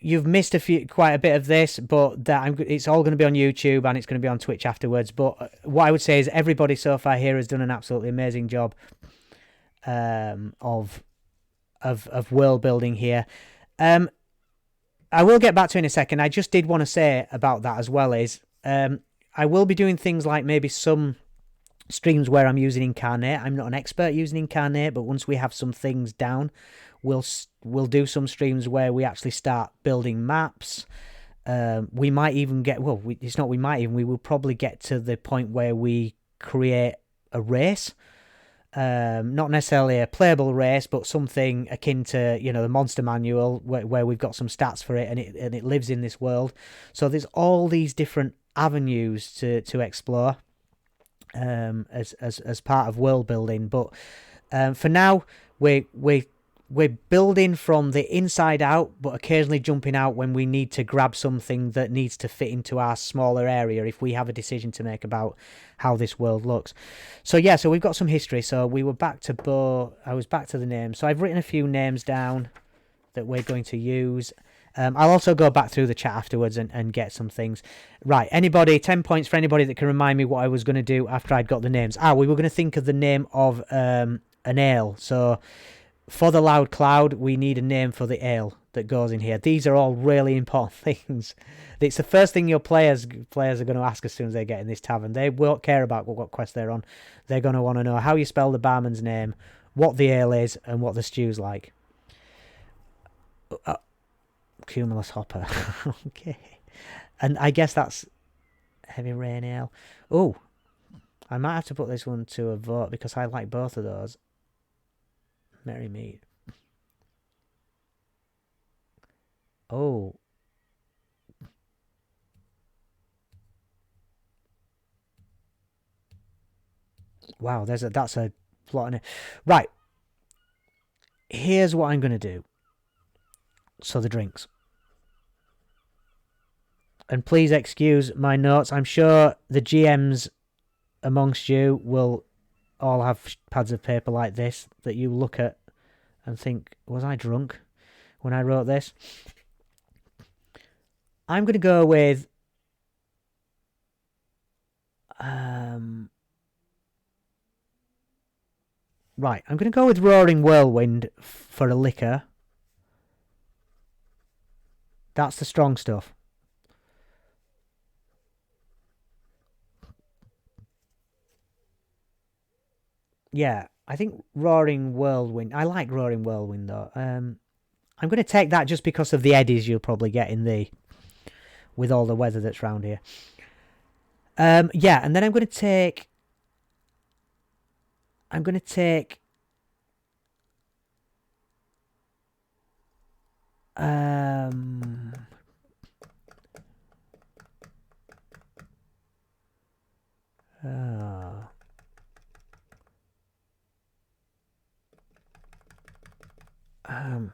You've missed quite a bit of this, but it's all going to be on YouTube, and it's going to be on Twitch afterwards. But what I would say is everybody so far here has done an absolutely amazing job of world building here. I will get back to it in a second. I just did want to say about that as well is I will be doing things like maybe some streams where I'm using Incarnate. I'm not an expert using Incarnate, but once we have some things down, we'll do some streams where we actually start building maps. We might even get, we will probably get to the point where we create a race. Not necessarily a playable race, but something akin to the Monster Manual, where we've got some stats for it, and it lives in this world. So there's all these different avenues to explore as part of world building. But for now, we're building from the inside out, but occasionally jumping out when we need to grab something that needs to fit into our smaller area if we have a decision to make about how this world looks. So yeah, so we've got some history. So we were back to I was back to the names. So I've written a few names down that we're going to use. I'll also go back through the chat afterwards and get some things. Right, 10 points for anybody that can remind me what I was going to do after I'd got the names. We were going to think of the name of an ale. So for the Loud Cloud, we need a name for the ale that goes in here. These are all really important things. It's the first thing your players are going to ask as soon as they get in this tavern. They won't care about what quest they're on. They're going to want to know how you spell the barman's name, what the ale is, and what the stew's like. Cumulus Hopper. Okay. And I guess that's Heavy Rain Ale. Oh, I might have to put this one to a vote because I like both of those. Merry Mead. Oh. Wow, that's a plot in it. Right. Here's what I'm going to do. So the drinks. And please excuse my notes. I'm sure the GMs amongst you will all have pads of paper like this that you look at and think, was I drunk when I wrote this? I'm going to go with right, I'm going to go with Roaring Whirlwind for a liquor. That's the strong stuff. Yeah, I think Roaring Whirlwind. I like Roaring Whirlwind though. I'm going to take that just because of the eddies you'll probably get in the with all the weather that's round here. Yeah, and then I'm going to take. I'm going to take. Um, uh, um,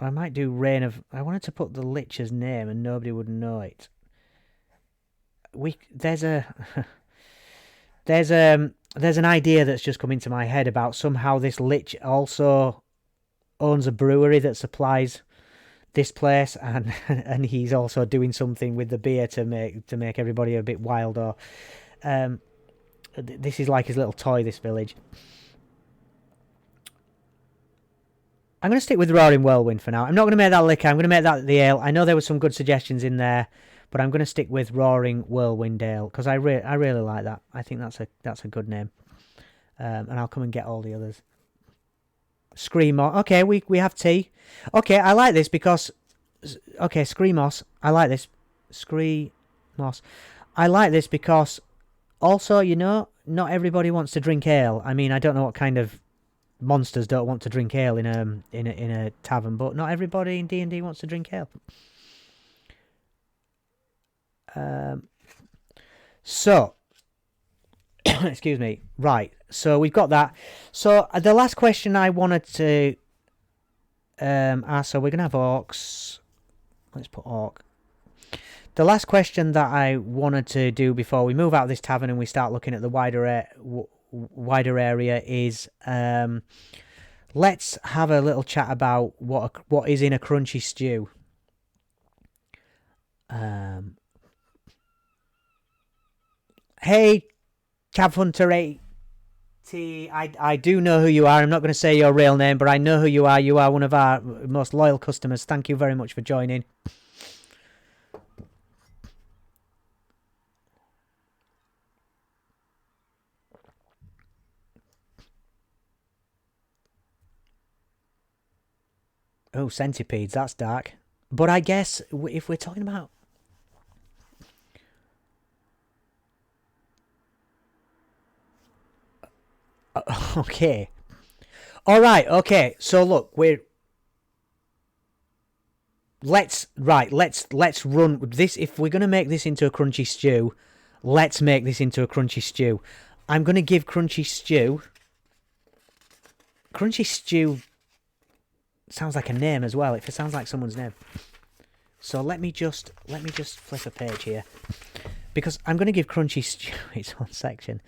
I might do Reign of. I wanted to put the Lich's name and nobody would know it. There's a there's an idea that's just come into my head about somehow this Lich also owns a brewery that supplies this place, and and he's also doing something with the beer to make everybody a bit wild. Or this is like his little toy. This village. I'm going to stick with Roaring Whirlwind for now. I'm not going to make that liquor. I'm going to make that the ale. I know there were some good suggestions in there, but I'm going to stick with Roaring Whirlwind Ale because I really like that. I think that's a good name. And I'll come and get all the others. Screamo. Okay, we have tea. Okay, I like this because. Okay, Screamos. I like this. Screamos. I like this because also, not everybody wants to drink ale. I mean, I don't know what kind of monsters don't want to drink ale in a tavern, but not everybody in D&D wants to drink ale. So, excuse me. Right. So we've got that. So the last question I wanted to ask. So we're gonna have orcs. Let's put orc. The last question that I wanted to do before we move out of this tavern and we start looking at the wider area is let's have a little chat about what is in a crunchy stew. Hey, Cav Hunter 80, I do know who you are. I'm not going to say your real name, but I know who you are. You are one of our most loyal customers. Thank you very much for joining. Oh, centipedes, that's dark. But I guess if we're talking about... Okay. All right, okay. So look, let's run this. If we're going to make this into a crunchy stew, let's make this into a crunchy stew. I'm going to give crunchy stew sounds like a name as well. It sounds like someone's name. So let me just flip a page here, because I'm going to give crunchy stew its own section.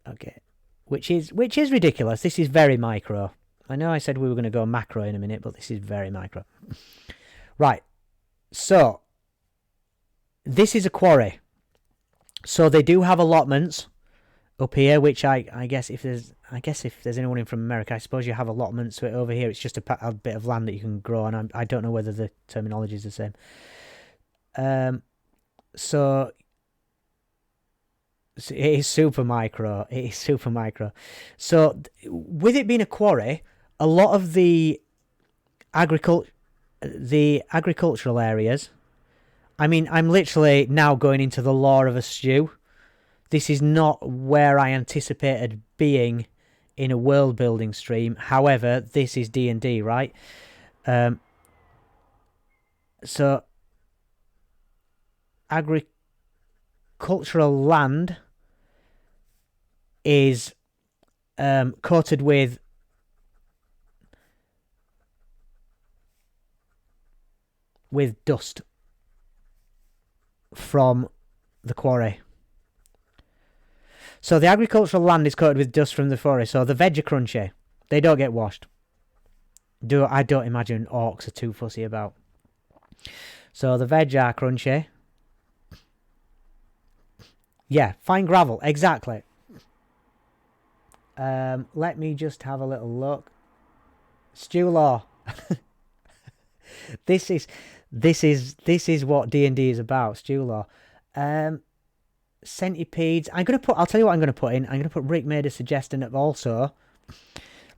Okay, which is ridiculous. This is very micro. I know I said we were going to go macro in a minute, but this is very micro. Right. So this is a quarry. So they do have allotments up here, which I guess if there's anyone in from America, I suppose you have allotments. So over here, it's just a bit of land that you can grow, and I don't know whether the terminology is the same. So it is super micro. So with it being a quarry, a lot of the agricultural areas. I mean, I'm literally now going into the lore of a stew. This is not where I anticipated being in a world building stream. However, this is D&D, right? So agricultural land is coated with dust from the quarry. So the agricultural land is coated with dust from the forest. So the veg are crunchy. They don't get washed. I don't imagine orcs are too fussy about. So the veg are crunchy. Yeah, fine gravel, exactly. Let me just have a little look. Stew law. This is what D&D is about. Stew law. Centipedes. I'll tell you what I'm gonna put in. I'm gonna put Rick made a suggestion of also.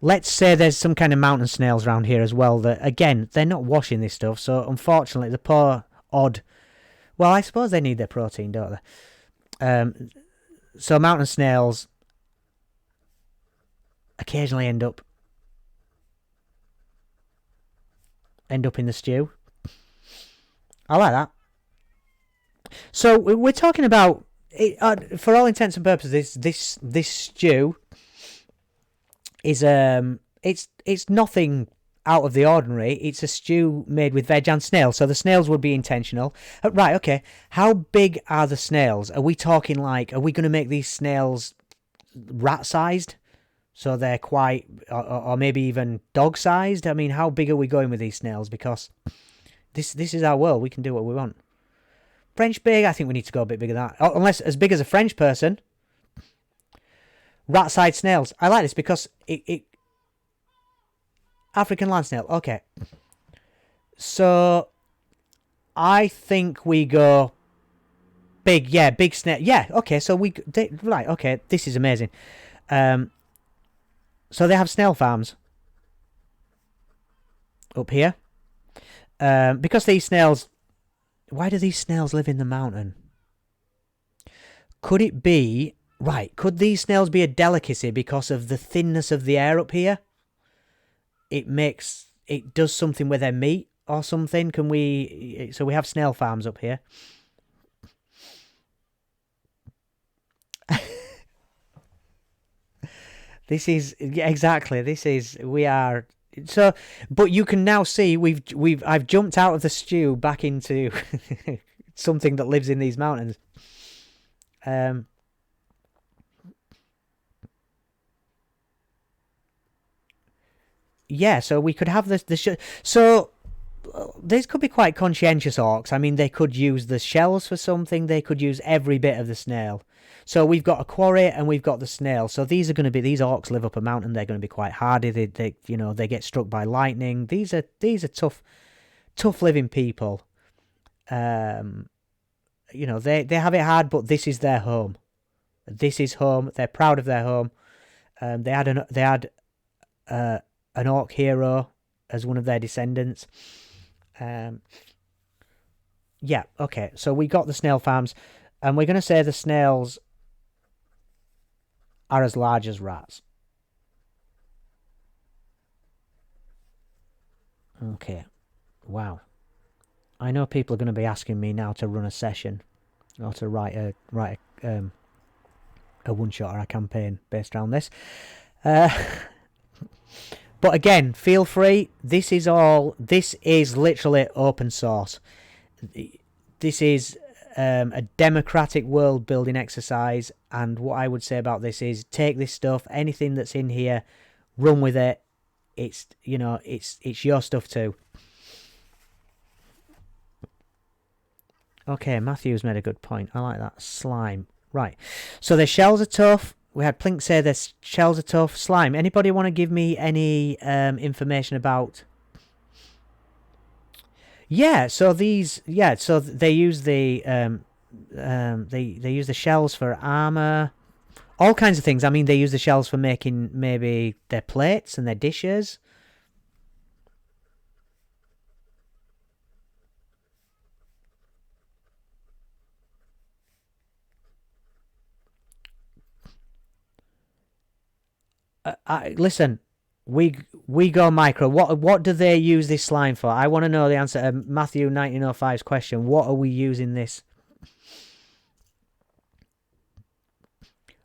Let's say there's some kind of mountain snails around here as well. That again, they're not washing this stuff, so unfortunately, the poor odd. Well, I suppose they need their protein, don't they? So mountain snails occasionally end up in the stew. I like that. So we're talking about it, for all intents and purposes. This stew is it's nothing out of the ordinary. It's a stew made with veg and snails. So the snails would be intentional. Right, okay. How big are the snails? Are we talking like, are we going to make these snails rat-sized? So they're quite, or maybe even dog-sized? I mean, how big are we going with these snails? Because this is our world. We can do what we want. French big, I think we need to go a bit bigger than that. Unless as big as a French person. Rat-sized snails. I like this because it African land snail. Okay. So I think we go big. Yeah, big snail. Yeah, okay. So right, okay. This is amazing. So they have snail farms up here. Because these snails... Why do these snails live in the mountain? Could it be... Right, could these snails be a delicacy because of the thinness of the air up here? It does something with their meat or something. Can we... So we have snail farms up here. This is... Exactly, this is... We are... So, but you can now see I've jumped out of the stew back into something that lives in these mountains. Yeah, so we could have so these could be quite conscientious orcs. I mean, they could use the shells for something. They could use every bit of the snail. So we've got a quarry and we've got the snail. So these orcs live up a mountain. They're going to be quite hardy. They get struck by lightning. These are tough living people. They have it hard, but this is their home. This is home. They're proud of their home. They had an orc hero as one of their descendants. Yeah, okay. So we got the snail farms, and we're going to say the snails are as large as rats. Okay. Wow. I know people are going to be asking me now to run a session or to write a one-shot or a campaign based around this. But again, feel free. This is literally open source. This is a democratic world building exercise, and what I would say about this is take this stuff, anything that's in here, run with it. It's your stuff too. Okay, Matthew's made a good point. I like that. Slime. Right. So their shells are tough. We had Plink say their shells are tough. Slime. Anybody want to give me any information about... Yeah, so these... Yeah, so they use the... they use the shells for armor. All kinds of things. I mean, they use the shells for making maybe their plates and their dishes. Listen, we go micro. What do they use this slime for? I want to know the answer to Matthew 1905's question. What are we using this?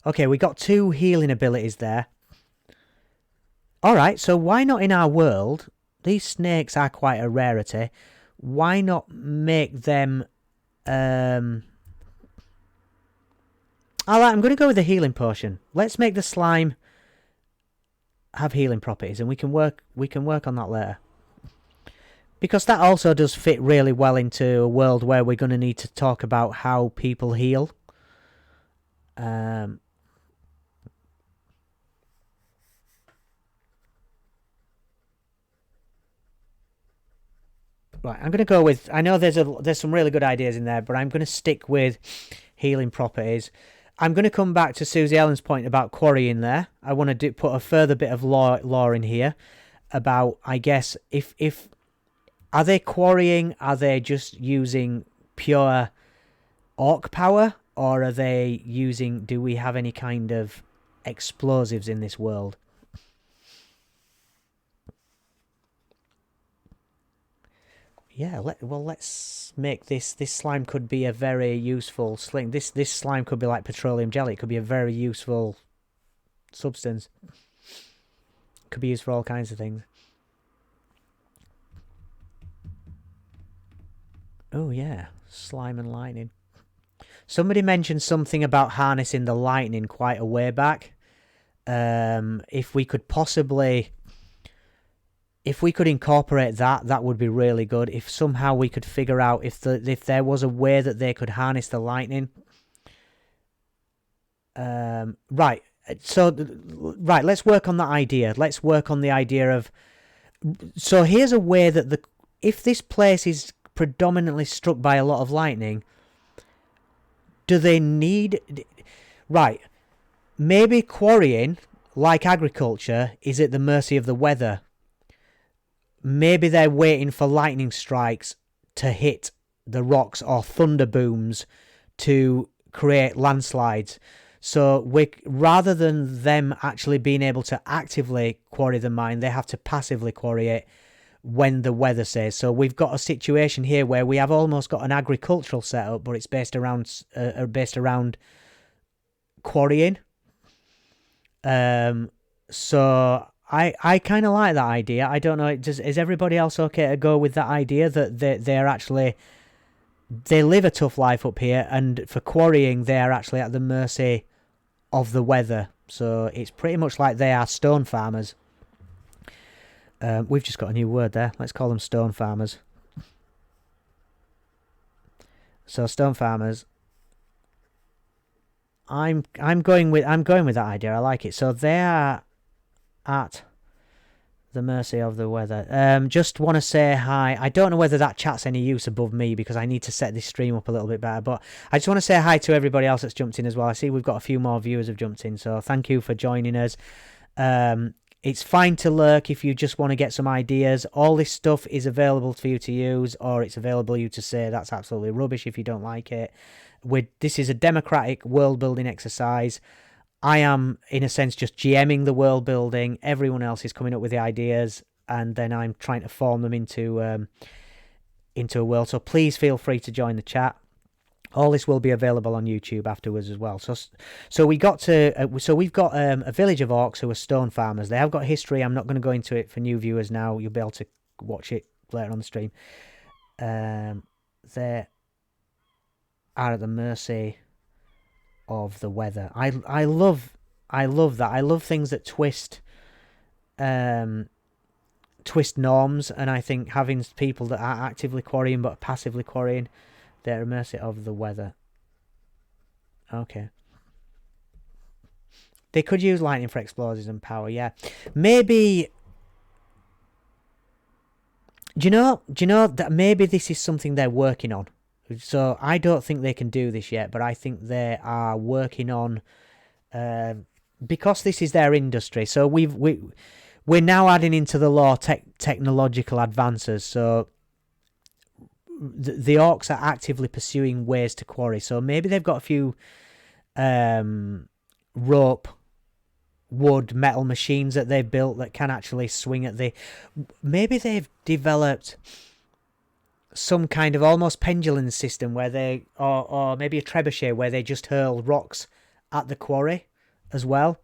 Okay, we got 2 healing abilities there. Alright, so why not in our world? These snakes are quite a rarity. Why not make them... I'm going to go with the healing potion. Let's make the slime have healing properties, and we can work on that later, because that also does fit really well into a world where we're going to need to talk about how people heal. Right, I'm going to go with. I know there's some really good ideas in there, but I'm going to stick with healing properties. I'm going to come back to Susie Ellen's point about quarrying there. I want to put a further bit of law in here about, I guess, if are they quarrying? Are they just using pure orc power, or are they using? Do we have any kind of explosives in this world? Yeah, let's make this. This slime could be a very useful sling. This slime could be like petroleum jelly. It could be a very useful substance. Could be used for all kinds of things. Oh yeah, slime and lightning. Somebody mentioned something about harnessing the lightning quite a way back. If we could possibly, if we could incorporate that, that would be really good. If somehow we could figure out if there was a way that they could harness the lightning. Right. So, right. Let's work on that idea. Let's work on the idea of. So here's a way that if this place is predominantly struck by a lot of lightning, do they need? Right. Maybe quarrying, like agriculture, is at the mercy of the weather. Maybe they're waiting for lightning strikes to hit the rocks or thunder booms to create landslides. So rather than them actually being able to actively quarry the mine, they have to passively quarry it when the weather says. So we've got a situation here where we have almost got an agricultural setup, but it's based around quarrying. So I kind of like that idea. I don't know. Is everybody else okay to go with that idea that they're actually they live a tough life up here, and for quarrying they are actually at the mercy of the weather. So it's pretty much like they are stone farmers. We've just got a new word there. Let's call them stone farmers. So stone farmers. I'm going with that idea. I like it. So they are at the mercy of the weather. Just want to say hi. I don't know whether that chat's any use above me because I need to set this stream up a little bit better. But I just want to say hi to everybody else that's jumped in as well. I see we've got a few more viewers have jumped in, so thank you for joining us. It's fine to lurk if you just want to get some ideas. All this stuff is available for you to use, or it's available for you to say that's absolutely rubbish if you don't like it. This is a democratic world building exercise. I am, in a sense, just GMing the world building. Everyone else is coming up with the ideas, and then I'm trying to form them into a world. So please feel free to join the chat. All this will be available on YouTube afterwards as well. So we've got a village of orcs who are stone farmers. They have got history. I'm not going to go into it for new viewers now. You'll be able to watch it later on the stream. They are at the mercy of the weather. I love that. I love things that twist norms, and I think having people that are actively quarrying but passively quarrying, they're at mercy of the weather. Okay. They could use lightning for explosives and power, yeah. Maybe. Do you know that maybe this is something they're working on? So I don't think they can do this yet, but I think they are working on, because this is their industry. So we're now adding into the law technological advances. So the orcs are actively pursuing ways to quarry. So maybe they've got a few rope, wood, metal machines that they've built that can actually swing at the. Maybe they've developed some kind of almost pendulum system where they, or maybe a trebuchet where they just hurl rocks at the quarry as well.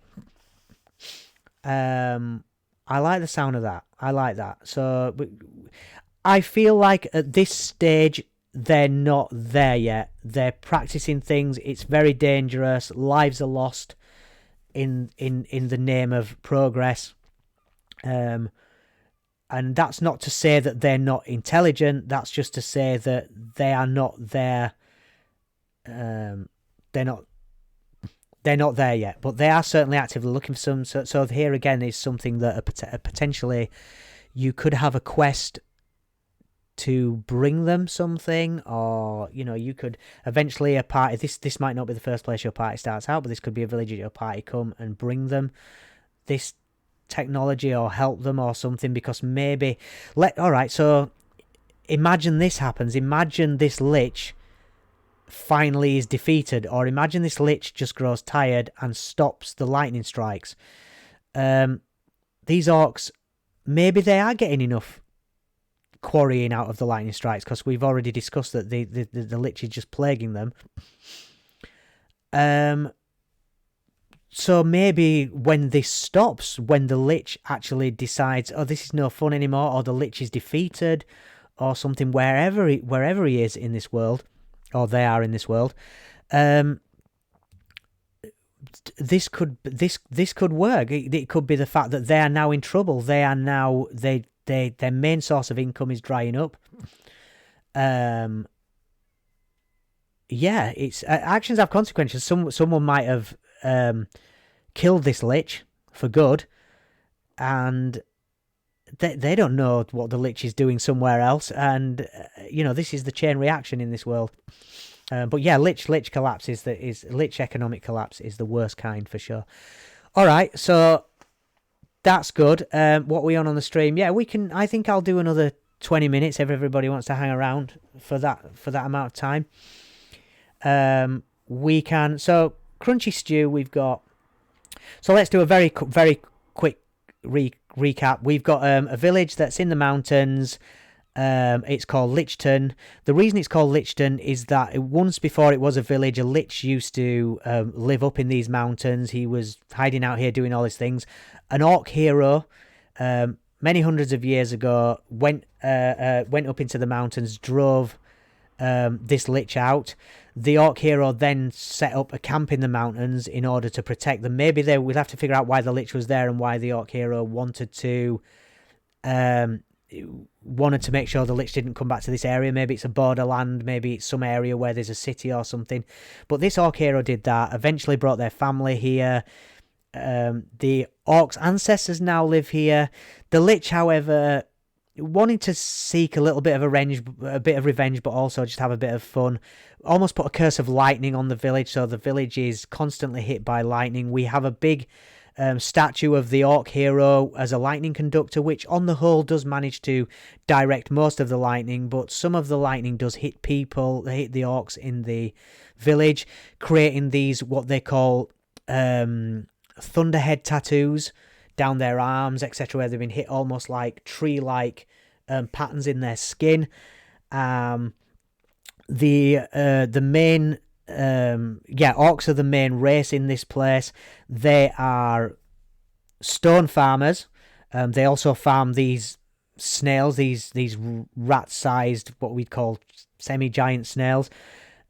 I like the sound of that. I like that. So I feel like at this stage they're not there yet. They're practicing things. It's very dangerous. Lives are lost in the name of progress. And that's not to say that they're not intelligent. That's just to say that they are not there. They're not there yet, but they are certainly actively looking for some. So here again is something that potentially you could have a quest to bring them something, or you could eventually a party. This might not be the first place your party starts out, but this could be a village at your party come and bring them this technology or help them or something, because maybe all right, so imagine this happens. Imagine this lich finally is defeated, or imagine this lich just grows tired and stops the lightning strikes. These orcs, maybe they are getting enough quarrying out of the lightning strikes, because we've already discussed that the lich is just plaguing them. So maybe when this stops, when the lich actually decides, oh, this is no fun anymore, or the lich is defeated, or something, wherever he is in this world, or they are in this world, this could work. It could be the fact that they are now in trouble. They are now their main source of income is drying up. Yeah, it's actions have consequences. Someone might have killed this lich for good, and they don't know what the lich is doing somewhere else, and this is the chain reaction in this world. But yeah, lich collapse lich economic collapse is the worst kind for sure. All right, so that's good. What are we on the stream? Yeah, we can. I think I'll do another 20 minutes if everybody wants to hang around for that amount of time. We can. So crunchy stew we've got. So let's do a very quick recap. We've got a village that's in the mountains. It's called Lichton. The reason it's called Lichton is that once before it was a village, a lich used to live up in these mountains. He was hiding out here doing all these things. An orc hero, many hundreds of years ago, went up into the mountains, drove this lich out. The orc hero then set up a camp in the mountains in order to protect them. Maybe we'll have to figure out why the lich was there and why the orc hero wanted to make sure the lich didn't come back to this area. Maybe it's a borderland, maybe it's some area where there's a city or something. But this orc hero did that, eventually brought their family here. The orc's ancestors now live here. The lich, however, wanted to seek a little bit of revenge, but also just have a bit of fun. Almost put a curse of lightning on the village, so the village is constantly hit by lightning. We have a big statue of the orc hero as a lightning conductor, which on the whole does manage to direct most of the lightning, but some of the lightning does hit people. They hit the orcs in the village, creating these what they call thunderhead tattoos down their arms, etc., where they've been hit almost like tree-like patterns in their skin. The main orcs are the main race in this place. They are stone farmers. They also farm these snails, these rat-sized, what we'd call semi-giant snails.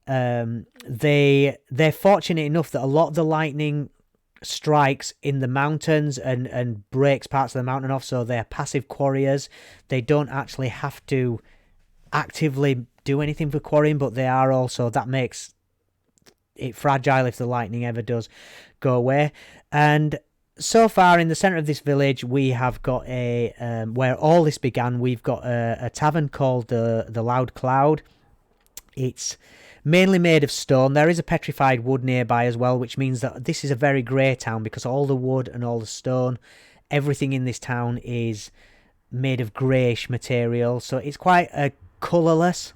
They're fortunate enough that a lot of the lightning strikes in the mountains and breaks parts of the mountain off, so they're passive quarriers. They don't actually have to actively do anything for quarrying, but they are also, that makes it fragile if the lightning ever does go away. And so far in the centre of this village we have got where all this began, we've got a tavern called the Loud Cloud. It's mainly made of stone. There is a petrified wood nearby as well, which means that this is a very grey town, because all the wood and all the stone, everything in this town is made of greyish material, so it's quite a colourless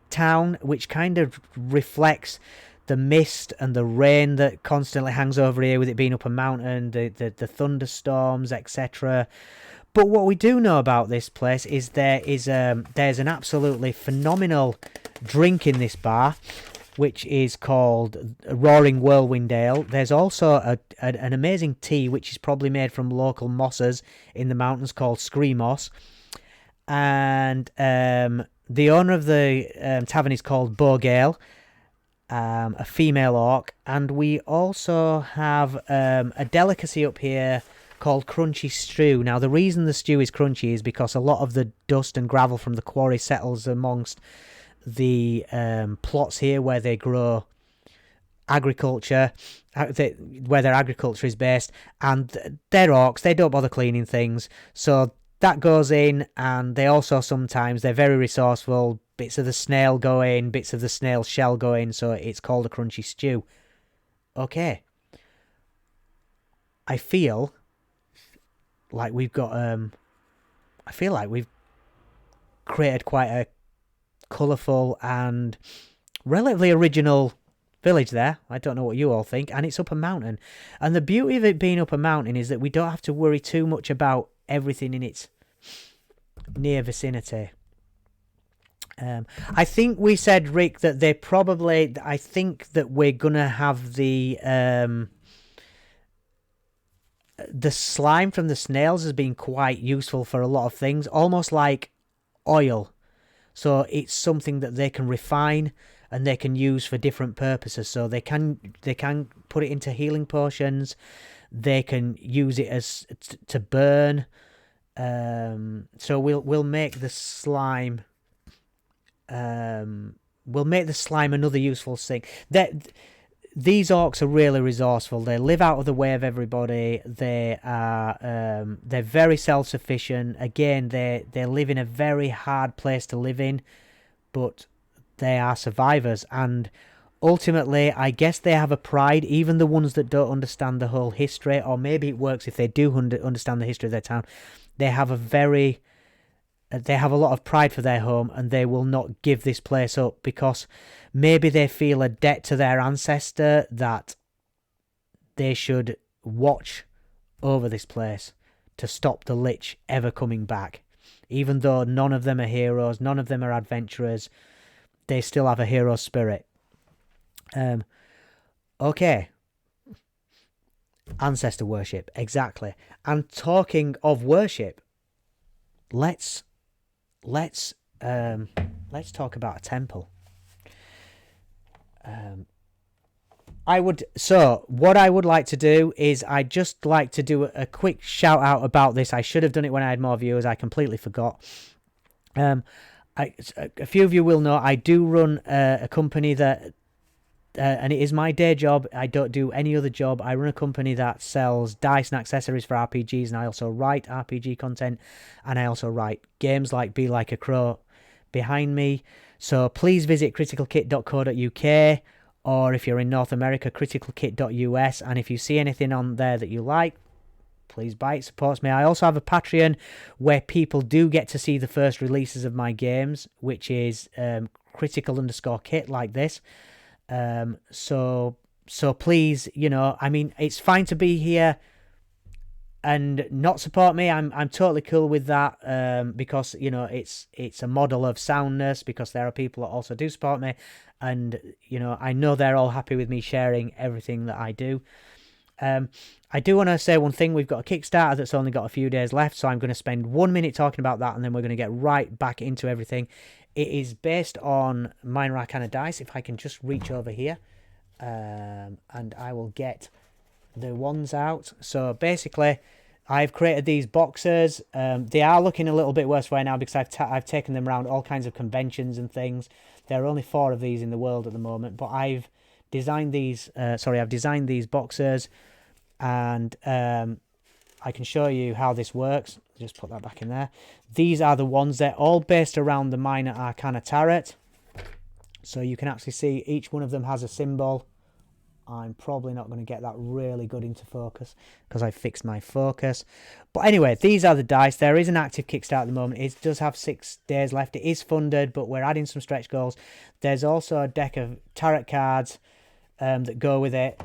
town, which kind of reflects the mist and the rain that constantly hangs over here with it being up a mountain, the thunderstorms, etc. But what we do know about this place is there's an absolutely phenomenal drink in this bar, which is called Roaring Whirlwind Ale. There's also an amazing tea, which is probably made from local mosses in the mountains, called Screamos. And the owner of the tavern is called Bogale, a female orc. And we also have a delicacy up here called Crunchy Stew. Now, the reason the stew is crunchy is because a lot of the dust and gravel from the quarry settles amongst the plots here where they grow agriculture, where their agriculture is based, and they're orcs, they don't bother cleaning things, so that goes in, and they also sometimes, they're very resourceful. Bits of the snail go in, bits of the snail shell go in, so it's called a crunchy stew. Okay. I feel like we've got I feel like we've created quite a colourful and relatively original village there. I don't know what you all think, and it's up a mountain. And the beauty of it being up a mountain is that we don't have to worry too much about everything in its near vicinity. I think we said, Rick, that they probably, I think that we're gonna have the slime from the snails has been quite useful for a lot of things, almost like oil. So it's something that they can refine and they can use for different purposes. So they can put it into healing potions. They can use it as to burn. So we'll make the slime. We'll make the slime another useful thing. These orcs are really resourceful. They live out of the way of everybody. They are they're very self-sufficient. Again, they live in a very hard place to live in, but they are survivors. And ultimately, I guess they have a pride. Even the ones that don't understand the whole history, or maybe it works if they do understand the history of their town. They have a lot of pride for their home, and they will not give this place up because maybe they feel a debt to their ancestor that they should watch over this place to stop the Lich ever coming back. Even though none of them are heroes, none of them are adventurers, they still have a hero spirit. Okay. Ancestor worship, exactly. And talking of worship, let's talk about a temple. What I would like to do is I'd just like to do a quick shout out about this. I should have done it when I had more viewers. I completely forgot. A few of you will know I do run a company that, and it is my day job. I don't do any other job. I run a company that sells dice and accessories for RPGs, and I also write RPG content, and I also write games like Be Like a Crow behind me. So please visit criticalkit.co.uk, or if you're in North America, criticalkit.us, and if you see anything on there that you like, please buy it. Supports me. I also have a Patreon where people do get to see the first releases of my games, which is critical_kit, like this. So please, I mean, it's fine to be here and not support me. I'm totally cool with that, because it's a model of soundness, because there are people that also do support me, and I know they're all happy with me sharing everything that I do. I do want to say one thing. We've got a Kickstarter that's only got a few days left, so I'm going to spend 1 minute talking about that, and then we're going to get right back into everything. It is based on Minor Arcana dice. If I can just reach over here, and I will get the ones out. So basically, I've created these boxes. They are looking a little bit worse right now because I've taken them around all kinds of conventions and things. There are only 4 of these in the world at the moment, but I've designed these. I've designed these boxes, and I can show you how this works. Just put that back in there. These are the ones. They're all based around the Minor Arcana Tarot. So you can actually see each one of them has a symbol. I'm probably not going to get that really good into focus because I fixed my focus. But anyway, these are the dice. There is an active Kickstarter at the moment. It does have 6 days left. It is funded, but we're adding some stretch goals. There's also a deck of tarot cards that go with it.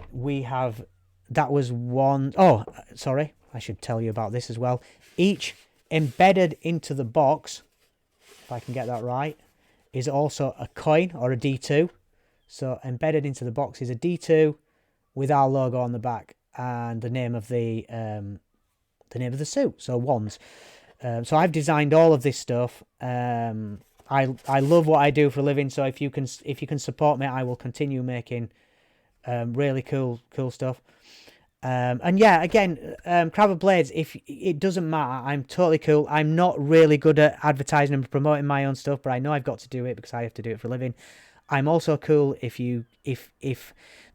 That was one. Oh, sorry. I should tell you about this as well. Each embedded into the box, if I can get that right, is also a coin or a D2. So embedded into the box is a D2 with our logo on the back and the name of the suit. So wands. So I've designed all of this stuff. I love what I do for a living. So if you can support me, I will continue making really cool stuff. And yeah, again, Crab of Blades, if it doesn't matter, I'm totally cool. I'm not really good at advertising and promoting my own stuff, but I know I've got to do it because I have to do it for a living. I'm also cool if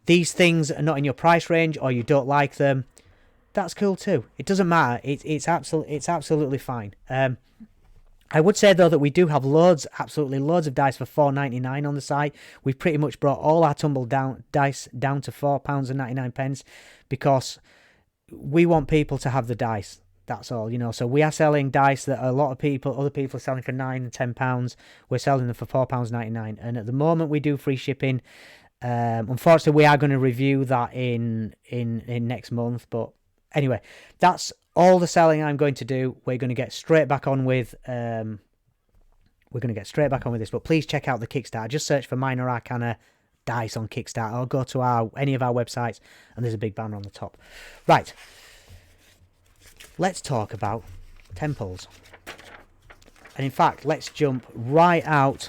these things are not in your price range or you don't like them. that's cool too. It doesn't matter. It's absolutely fine. I would say though that we do have absolutely loads of dice for £4.99 on the site. We've pretty much brought all our tumble down dice down to £4.99 because we want people to have the dice. That's all, So we are selling dice that other people are selling for £9 and £10. We're selling them for £4.99, and at the moment we do free shipping. Unfortunately, we are going to review that in next month, but anyway, that's all the selling I'm going to do. We're going to get straight back on with this, but please check out the Kickstarter. Just search for Minor Arcana dice on Kickstarter, or go to any of our websites, and there's a big banner on the top. Right, let's talk about temples. And in fact, let's jump right out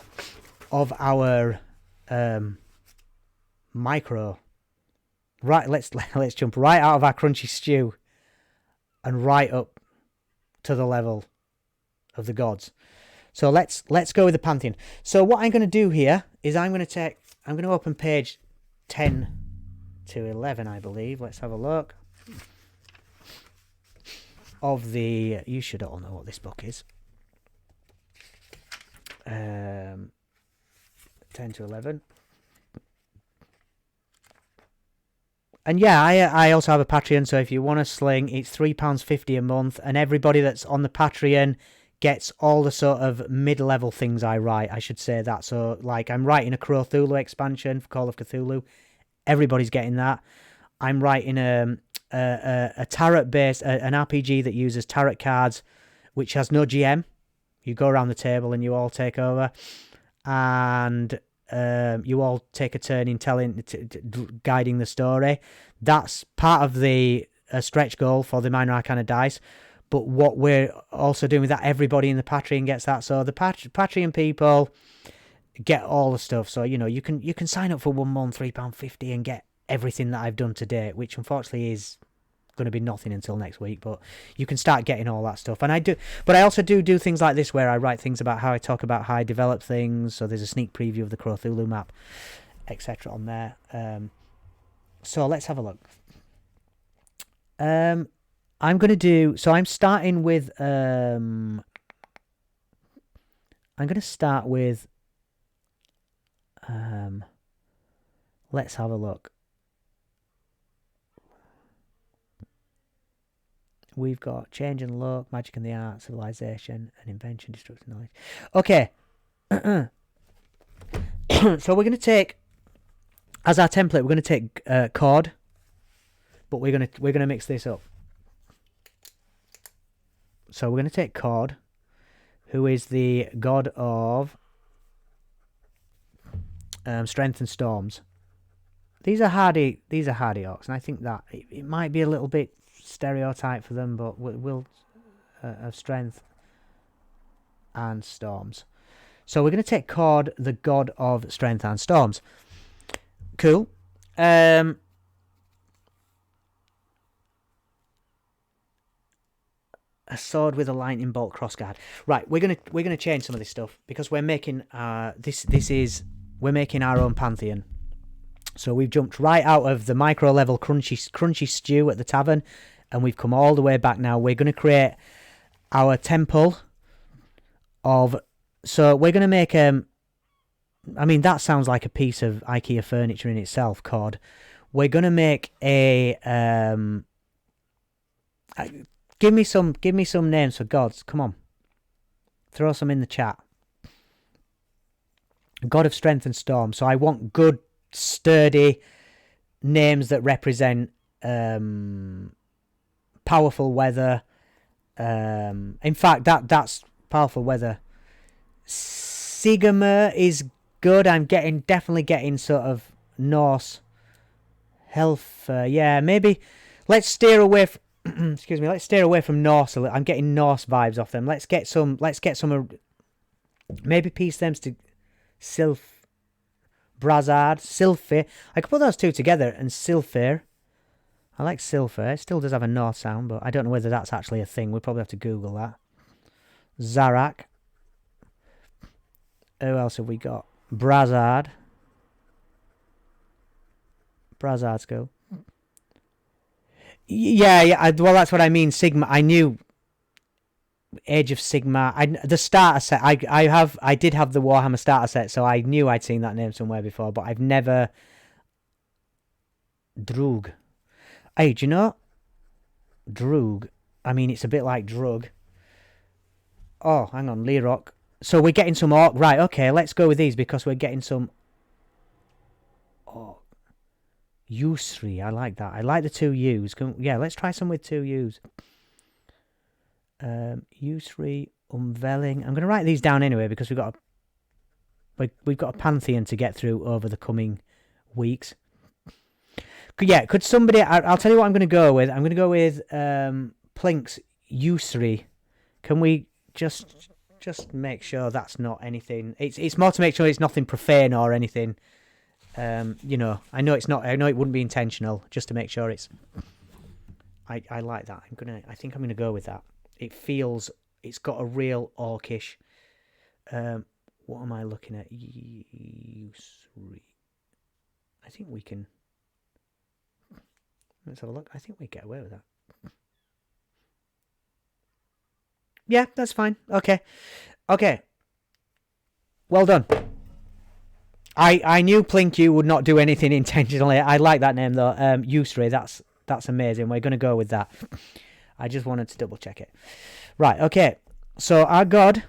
of our micro. Right, let's jump right out of our crunchy stew and right up to the level of the gods. So let's go with the Pantheon. So what I'm going to do here is I'm going to open page 10 to 11, I believe. Let's have a look. You should all know what this book is. 10 to 11. And yeah, I also have a Patreon, so if you want to sling, it's £3.50 a month, and everybody that's on the Patreon gets all the sort of mid-level things I write, I should say that. So, like, I'm writing a Cthulhu expansion for Call of Cthulhu. Everybody's getting that. I'm writing a tarot-based, an RPG that uses tarot cards, which has no GM. You go around the table and you all take over, and you all take a turn in guiding the story. That's part of the stretch goal for the Minor Arcana dice. But what we're also doing with that, everybody in the Patreon gets that. So the Patreon people get all the stuff. So you can sign up for 1 month, £3.50, and get everything that I've done to date, which unfortunately is going to be nothing until next week. But you can start getting all that stuff. And I also do things like this where I write things about how I talk about how I develop things. So there's a sneak preview of the Cthulhu map, etc. on there. So let's have a look. I'm going to do... So I'm starting with... I'm going to start with... let's have a look. We've got change and look, magic and the art, civilization, and invention, destructive knowledge. Okay. So we're going to take... As our template, we're going to take chord, but we're going to mix this up. So we're going to take Chord, who is the god of strength and storms. These are hardy orcs, and I think that it might be a little bit stereotype for them, but we'll of strength and storms. So we're going to take Chord, the god of strength and storms. Cool. A sword with a lightning bolt crossguard. Right, we're gonna change some of this stuff because we're making we're making our own Pantheon. So we've jumped right out of the micro level crunchy stew at the tavern, and we've come all the way back now. We're gonna create our temple of. So we're gonna make I mean, that sounds like a piece of IKEA furniture in itself. Chord. We're gonna make a Give me some names for gods. Come on. Throw some in the chat. God of strength and storm. So I want good, sturdy names that represent powerful weather. In fact, that's powerful weather. Sigmar is good. I'm definitely getting sort of Norse health. Yeah, maybe let's steer away from excuse me, let's steer away from Norse a little. I'm getting Norse vibes off them. Let's get some maybe piece them to Brazard, Silphir. I could put those two together and Silphir. I like Silphir. It still does have a Norse sound, but I don't know whether that's actually a thing. We'll probably have to Google that. Zarak. Who else have we got? Brazard. Brazard's cool. Yeah. Well, that's what I mean. Sigma. I knew Age of Sigma. The starter set. I did have the Warhammer starter set, so I knew I'd seen that name somewhere before, but I've never. Droog. Hey, do you know Droog? I mean, it's a bit like drug. Oh, hang on, Lerock. So we're getting some orc. Right, okay, let's go with these because we're getting some. Oh, U3. I like that. I like the two U's. Yeah, let's try some with two U's. U3 unveiling. I'm going to write these down anyway because we've got a pantheon to get through over the coming weeks. Yeah, could somebody? I'll tell you what I'm going to go with. I'm going to go with Plink's U3. Can we just make sure that's not anything? It's more to make sure it's nothing profane or anything. You know, I know it's not. I know it wouldn't be intentional. Just to make sure it's. I like that. I think I'm gonna go with that. It feels. It's got a real orcish. What am I looking at? U3. I think we can. Let's have a look. I think we get away with that. Yeah, that's fine. Okay. Well done. I knew Plink would not do anything intentionally. I like that name though. Usri, that's amazing. We're going to go with that. I just wanted to double check it. Right, okay. So our god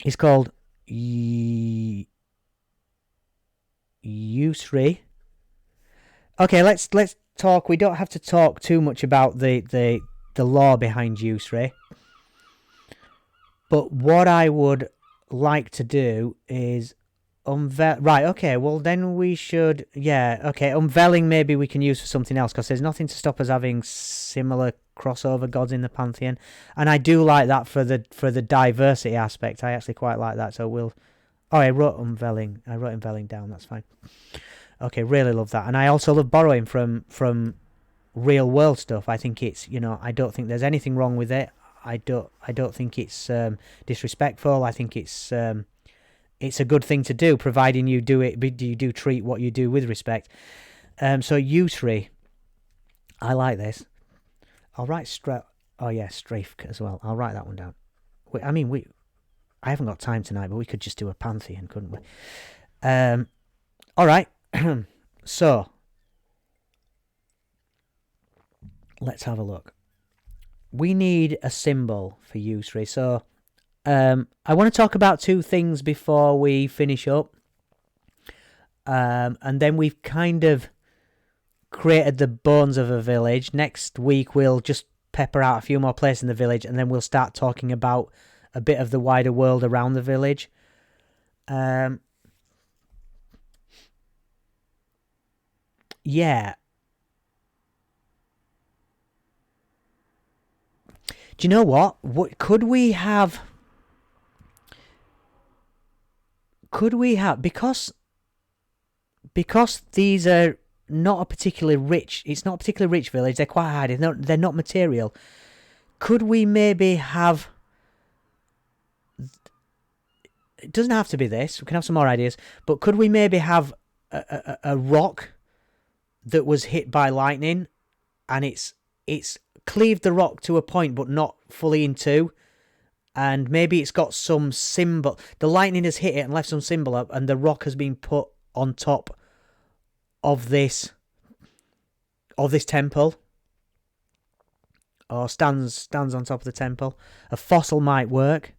is called Usri. Okay, let's talk. We don't have to talk too much about the lore behind Usri. But what I would like to do is unveil. Right, okay, well then we should. Yeah, okay, unveiling maybe we can use for something else because there's nothing to stop us having similar crossover gods in the pantheon, and I do like that for the diversity aspect. I actually quite like that. So we'll. Oh, I wrote unveiling. I wrote unveiling down. That's fine. Okay, really love that, and I also love borrowing from real world stuff. I think it's I don't think there's anything wrong with it. I don't think it's disrespectful. I think it's a good thing to do, providing you do it. You do treat what you do with respect. So U3, I like this. I'll write Strafe as well. I'll write that one down. I haven't got time tonight, but we could just do a pantheon, couldn't we? All right. So let's have a look. We need a symbol for U3. So I want to talk about two things before we finish up. And then we've kind of created the bones of a village. Next week we'll just pepper out a few more places in the village, and then we'll start talking about a bit of the wider world around the village. Yeah. Do you know what? Could we have because these are not a particularly rich. It's not a particularly rich village. They're quite high. They're not material. Could we maybe have? It doesn't have to be this. We can have some more ideas. But could we maybe have a rock that was hit by lightning, and it's cleaved the rock to a point, but not fully in two, and maybe it's got some symbol. The lightning has hit it and left some symbol up, and the rock has been put on top of this temple, or stands on top of the temple. A fossil might work.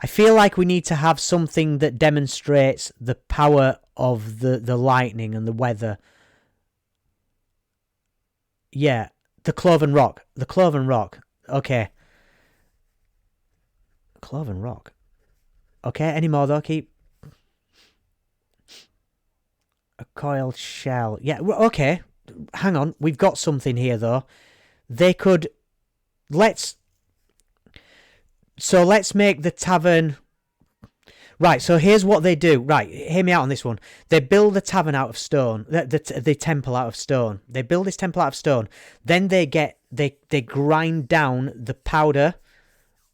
I feel like we need to have something that demonstrates the power of the lightning and the weather. Yeah, the Cloven Rock. Okay. Cloven Rock. Okay, any more though? Keep. A coiled shell. Yeah, okay. Hang on. We've got something here though. They could. Let's make the tavern. Right, so here's what they do. Right, hear me out on this one. They build the tavern out of stone, the temple out of stone. They build this temple out of stone. Then they grind down the powder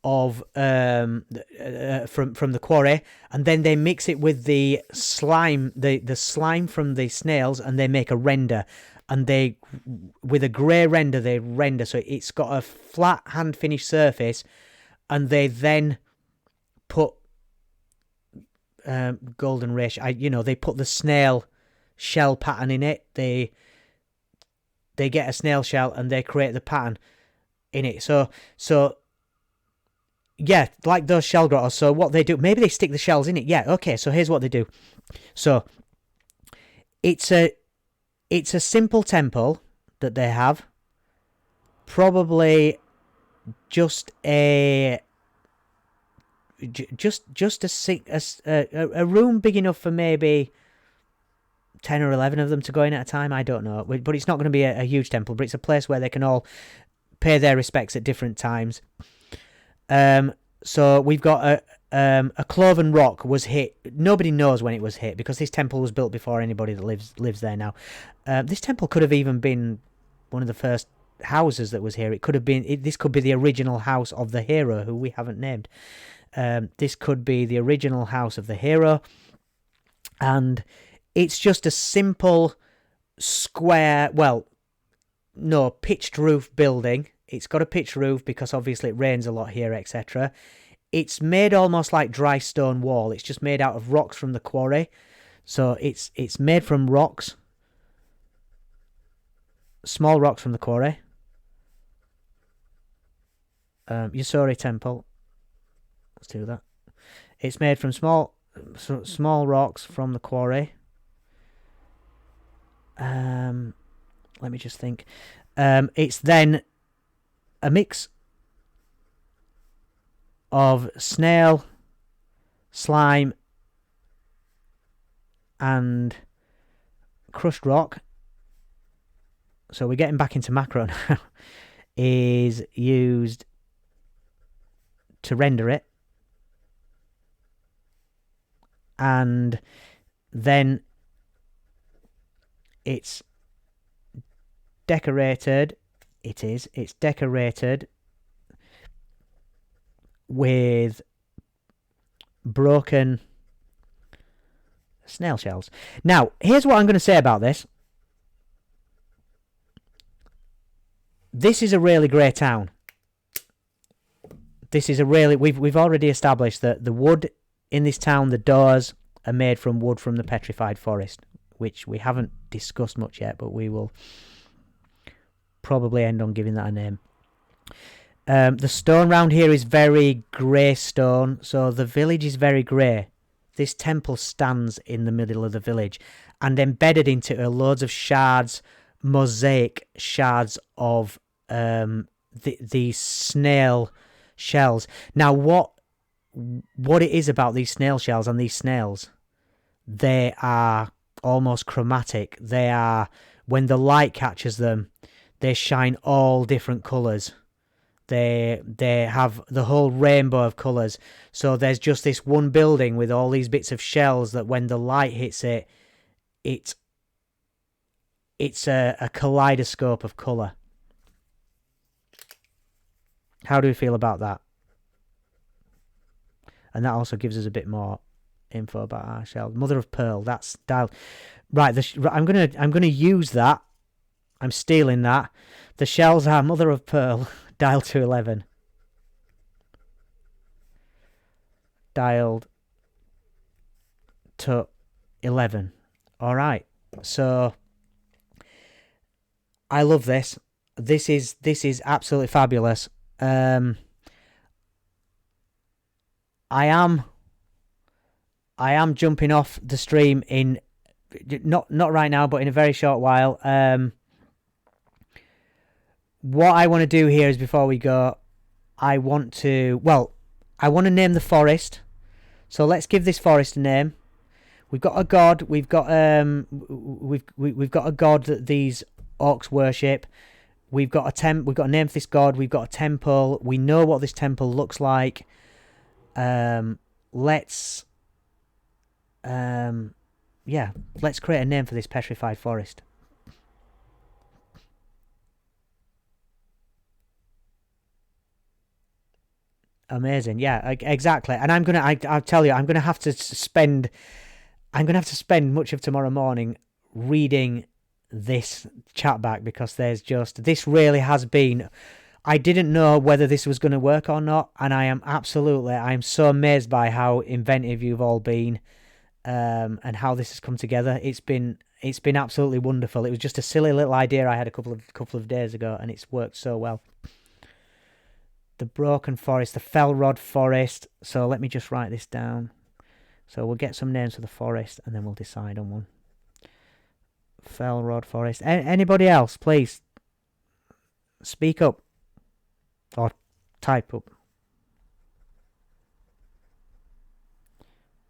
of from the quarry, and then they mix it with the slime, the slime from the snails, and they make a render. And they, with a grey render, they render so it's got a flat hand finished surface, and they then put golden ratio. They put the snail shell pattern in it. They get a snail shell and they create the pattern in it. So yeah, like those shell grottos. So what they do, maybe they stick the shells in it. Yeah, okay. So here's what they do. So it's a simple temple that they have. Probably just a room big enough for maybe 10 or 11 of them to go in at a time. I don't know, but it's not going to be a huge temple, but it's a place where they can all pay their respects at different times. So we've got a cloven rock was hit. Nobody knows when it was hit because this temple was built before anybody that lives there now. This temple could have even been one of the first houses that was here. It could have been. This could be the original house of the hero who we haven't named. This could be the original house of the hero, and it's just a simple square. Well, no, pitched roof building. It's got a pitched roof because obviously it rains a lot here, etc. It's made almost like dry stone wall. It's just made out of rocks from the quarry. So it's made from rocks. Small rocks from the quarry. Yusori Temple. Let's do that. It's made from small rocks from the quarry. Let me just think. It's then a mix of snail, slime, and crushed rock. So we're getting back into macro now. Is used to render it, and then it's decorated. It's decorated with broken snail shells. Now, here's what I'm going to say about this. This is a really grey town. This is a really... We've already established that the wood in this town, the doors, are made from wood from the petrified forest, which we haven't discussed much yet, but we will probably end on giving that a name. The stone round here is very grey stone, so the village is very grey. This temple stands in the middle of the village, and embedded into it are loads of shards, mosaic shards of these snail shells. Now, what it is about these snail shells and these snails, they are almost chromatic. They are, when the light catches them, they shine all different colours. They have the whole rainbow of colours. So there's just this one building with all these bits of shells that when the light hits it, it's a kaleidoscope of colour. How do we feel about that? And that also gives us a bit more info about our shell. Mother of pearl. That's dialed. Right. I'm gonna use that. I'm stealing that. The shells are mother of pearl. Dialed to 11. Dialed to 11. All right. So I love this. This is absolutely fabulous. I am jumping off the stream in not right now, but in a very short while. What I want to do here is, before we go, I want to name the forest. So let's give this forest a name. We've got a god. We've got we've got a god that these orcs worship. We've got a name for this god. We've got a temple. We know what this temple looks like. Let's create a name for this petrified forest. Amazing. Yeah, exactly. And I'll tell you, I'm gonna have to spend much of tomorrow morning reading this chat back because this really has been. I didn't know whether this was going to work or not, and I'm so amazed by how inventive you've all been, and how this has come together. It's been absolutely wonderful. It was just a silly little idea I had a couple of days ago, and it's worked so well. The Broken Forest, the Fellrod Forest. So let me just write this down. So we'll get some names for the forest, and then we'll decide on one. Fellrod Forest. Anybody else, please speak up or type up.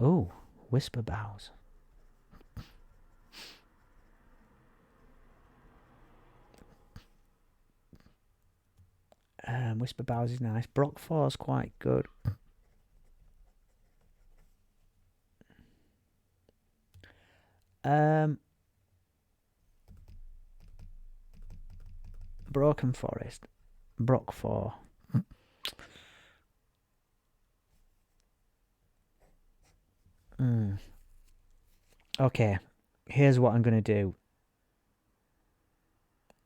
Oh, Whisper Boughs. Whisper Boughs is nice. Brockford's quite good. Broken Forest. Brockford. Okay, here's what I'm going to do.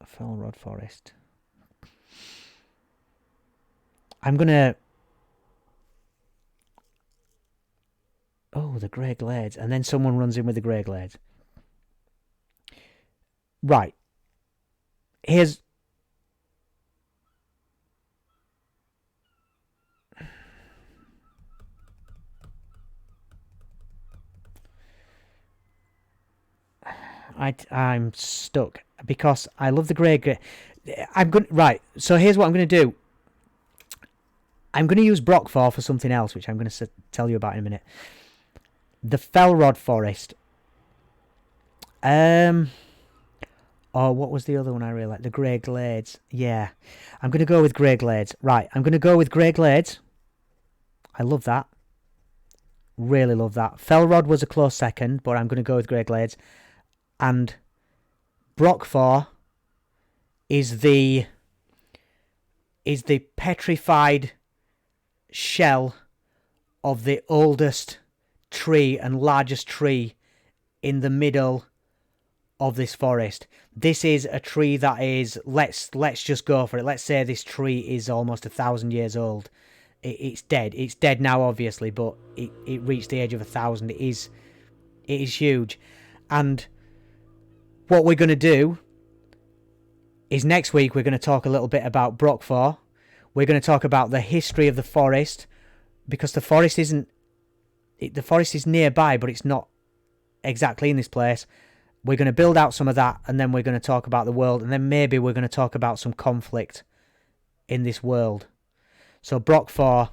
Fellrod Forest. I'm going to... Oh, the Grey Glades. And then someone runs in with the Grey Glades. Right. Here's... I'm stuck because I love the Grey. I'm going right. So here's what I'm going to do. I'm going to use Brockford for something else, which I'm going to tell you about in a minute. The Fellrod Forest. Oh, what was the other one I really liked? The Grey Glades. Yeah, I'm going to go with Grey Glades. Right, I'm going to go with Grey Glades. I love that. Really love that. Fellrod was a close second, but I'm going to go with Grey Glades. And Brockford is the petrified shell of the oldest tree and largest tree in the middle of this forest. This is a tree that is, let's just go for it. Let's say this tree is almost 1,000 years old. It's dead. It's dead now, obviously, but it reached the age of 1,000. It is huge. And what we're going to do is next week we're going to talk a little bit about Brockford. We're going to talk about the history of the forest, because the forest is nearby, but it's not exactly in this place. We're going to build out some of that, and then we're going to talk about the world, and then maybe we're going to talk about some conflict in this world. So Brockford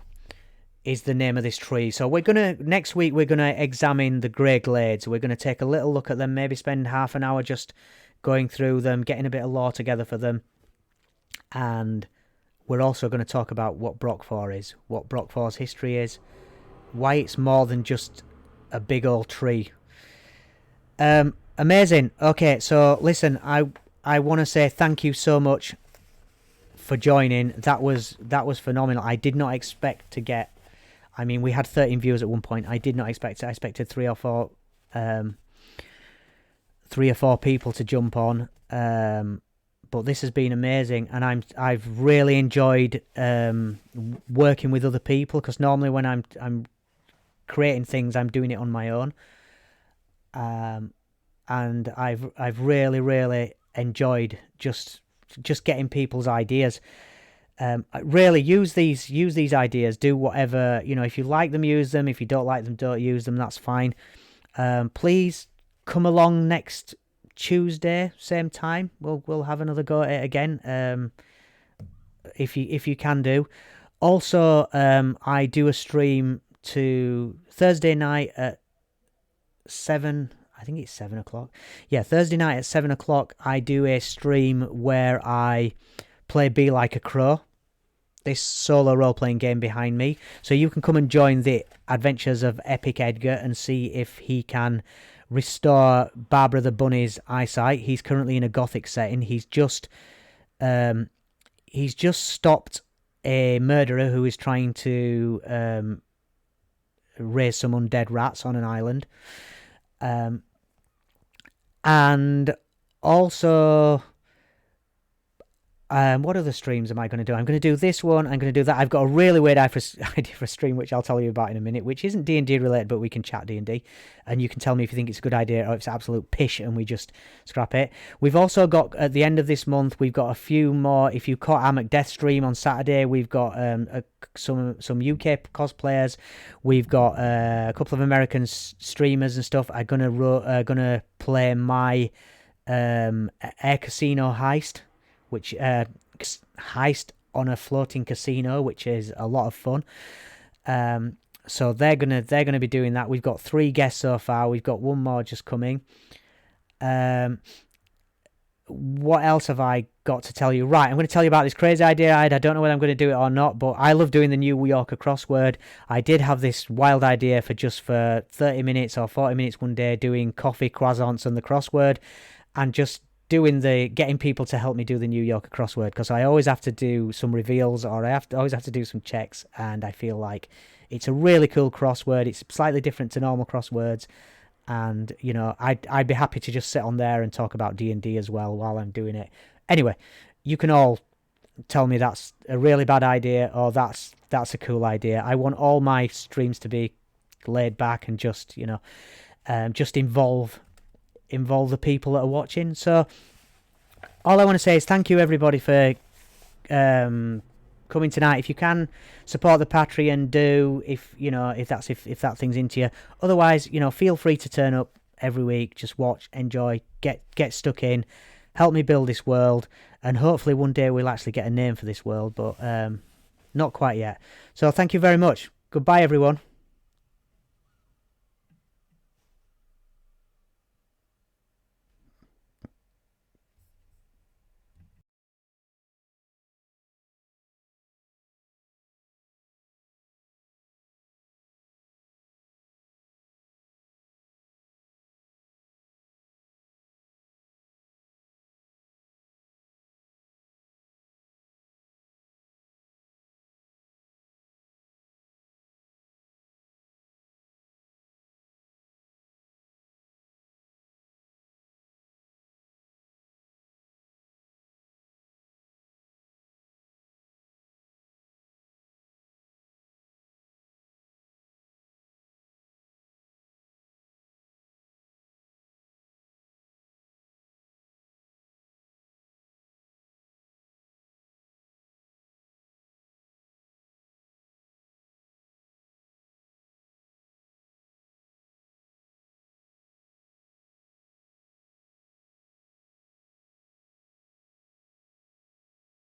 is the name of this tree. So next week we're going to examine the Grey Glades. We're going to take a little look at them, maybe spend half an hour just going through them, getting a bit of lore together for them. And we're also going to talk about what Brockford is, what Brockford's history is, why it's more than just a big old tree. Amazing. Okay, so listen, I want to say thank you so much for joining. That was phenomenal. I did not expect to get... I mean, we had 13 viewers at one point. I did not expect it. I expected three or four people to jump on. But this has been amazing, and I've really enjoyed working with other people, because normally when I'm creating things, I'm doing it on my own. And I've really enjoyed just getting people's ideas. Really use these ideas. Do whatever, if you like them, use them. If you don't like them, don't use them. That's fine. Please come along next Tuesday, same time. We'll have another go at it again. If you can do. Also, I do a stream to Thursday night at 7. I think it's 7 o'clock. Yeah, Thursday night at 7 o'clock, I do a stream where I play Be Like a Crow, this solo role-playing game behind me. So you can come and join the adventures of Epic Edgar and see if he can restore Barbara the Bunny's eyesight. He's currently in a gothic setting. He's just stopped a murderer who is trying to raise some undead rats on an island. Um, and also, what other streams am I going to do? I'm going to do this one. I'm going to do that. I've got a really weird idea for a stream, which I'll tell you about in a minute, which isn't D&D related, but we can chat D&D. And you can tell me if you think it's a good idea or if it's absolute pish and we just scrap it. We've also got, at the end of this month, we've got a few more. If you caught our Macbeth stream on Saturday, we've got some UK cosplayers. We've got a couple of American streamers and stuff are going to play my Air Casino Heist, which heist on a floating casino, which is a lot of fun. So they're gonna be doing that. We've got 3 guests so far. We've got one more just coming. What else have I got to tell you? Right, I'm going to tell you about this crazy idea I had. I don't know whether I'm going to do it or not, but I love doing the New Yorker crossword. I did have this wild idea for 30 minutes or 40 minutes one day doing coffee, croissants, and the crossword, and just getting people to help me do the New Yorker crossword, because I always have to do some reveals or always have to do some checks, and I feel like it's a really cool crossword. It's slightly different to normal crosswords, and I'd be happy to just sit on there and talk about D&D as well while I'm doing it. Anyway, you can all tell me that's a really bad idea or that's a cool idea. I want all my streams to be laid back and just just involve the people that are watching. So all I want to say is thank you everybody for coming tonight. If you can support the Patreon, do, if that thing's into you. Otherwise, feel free to turn up every week, just watch, enjoy, get stuck in, help me build this world, and hopefully one day we'll actually get a name for this world, but not quite yet. So thank you very much. Goodbye everyone.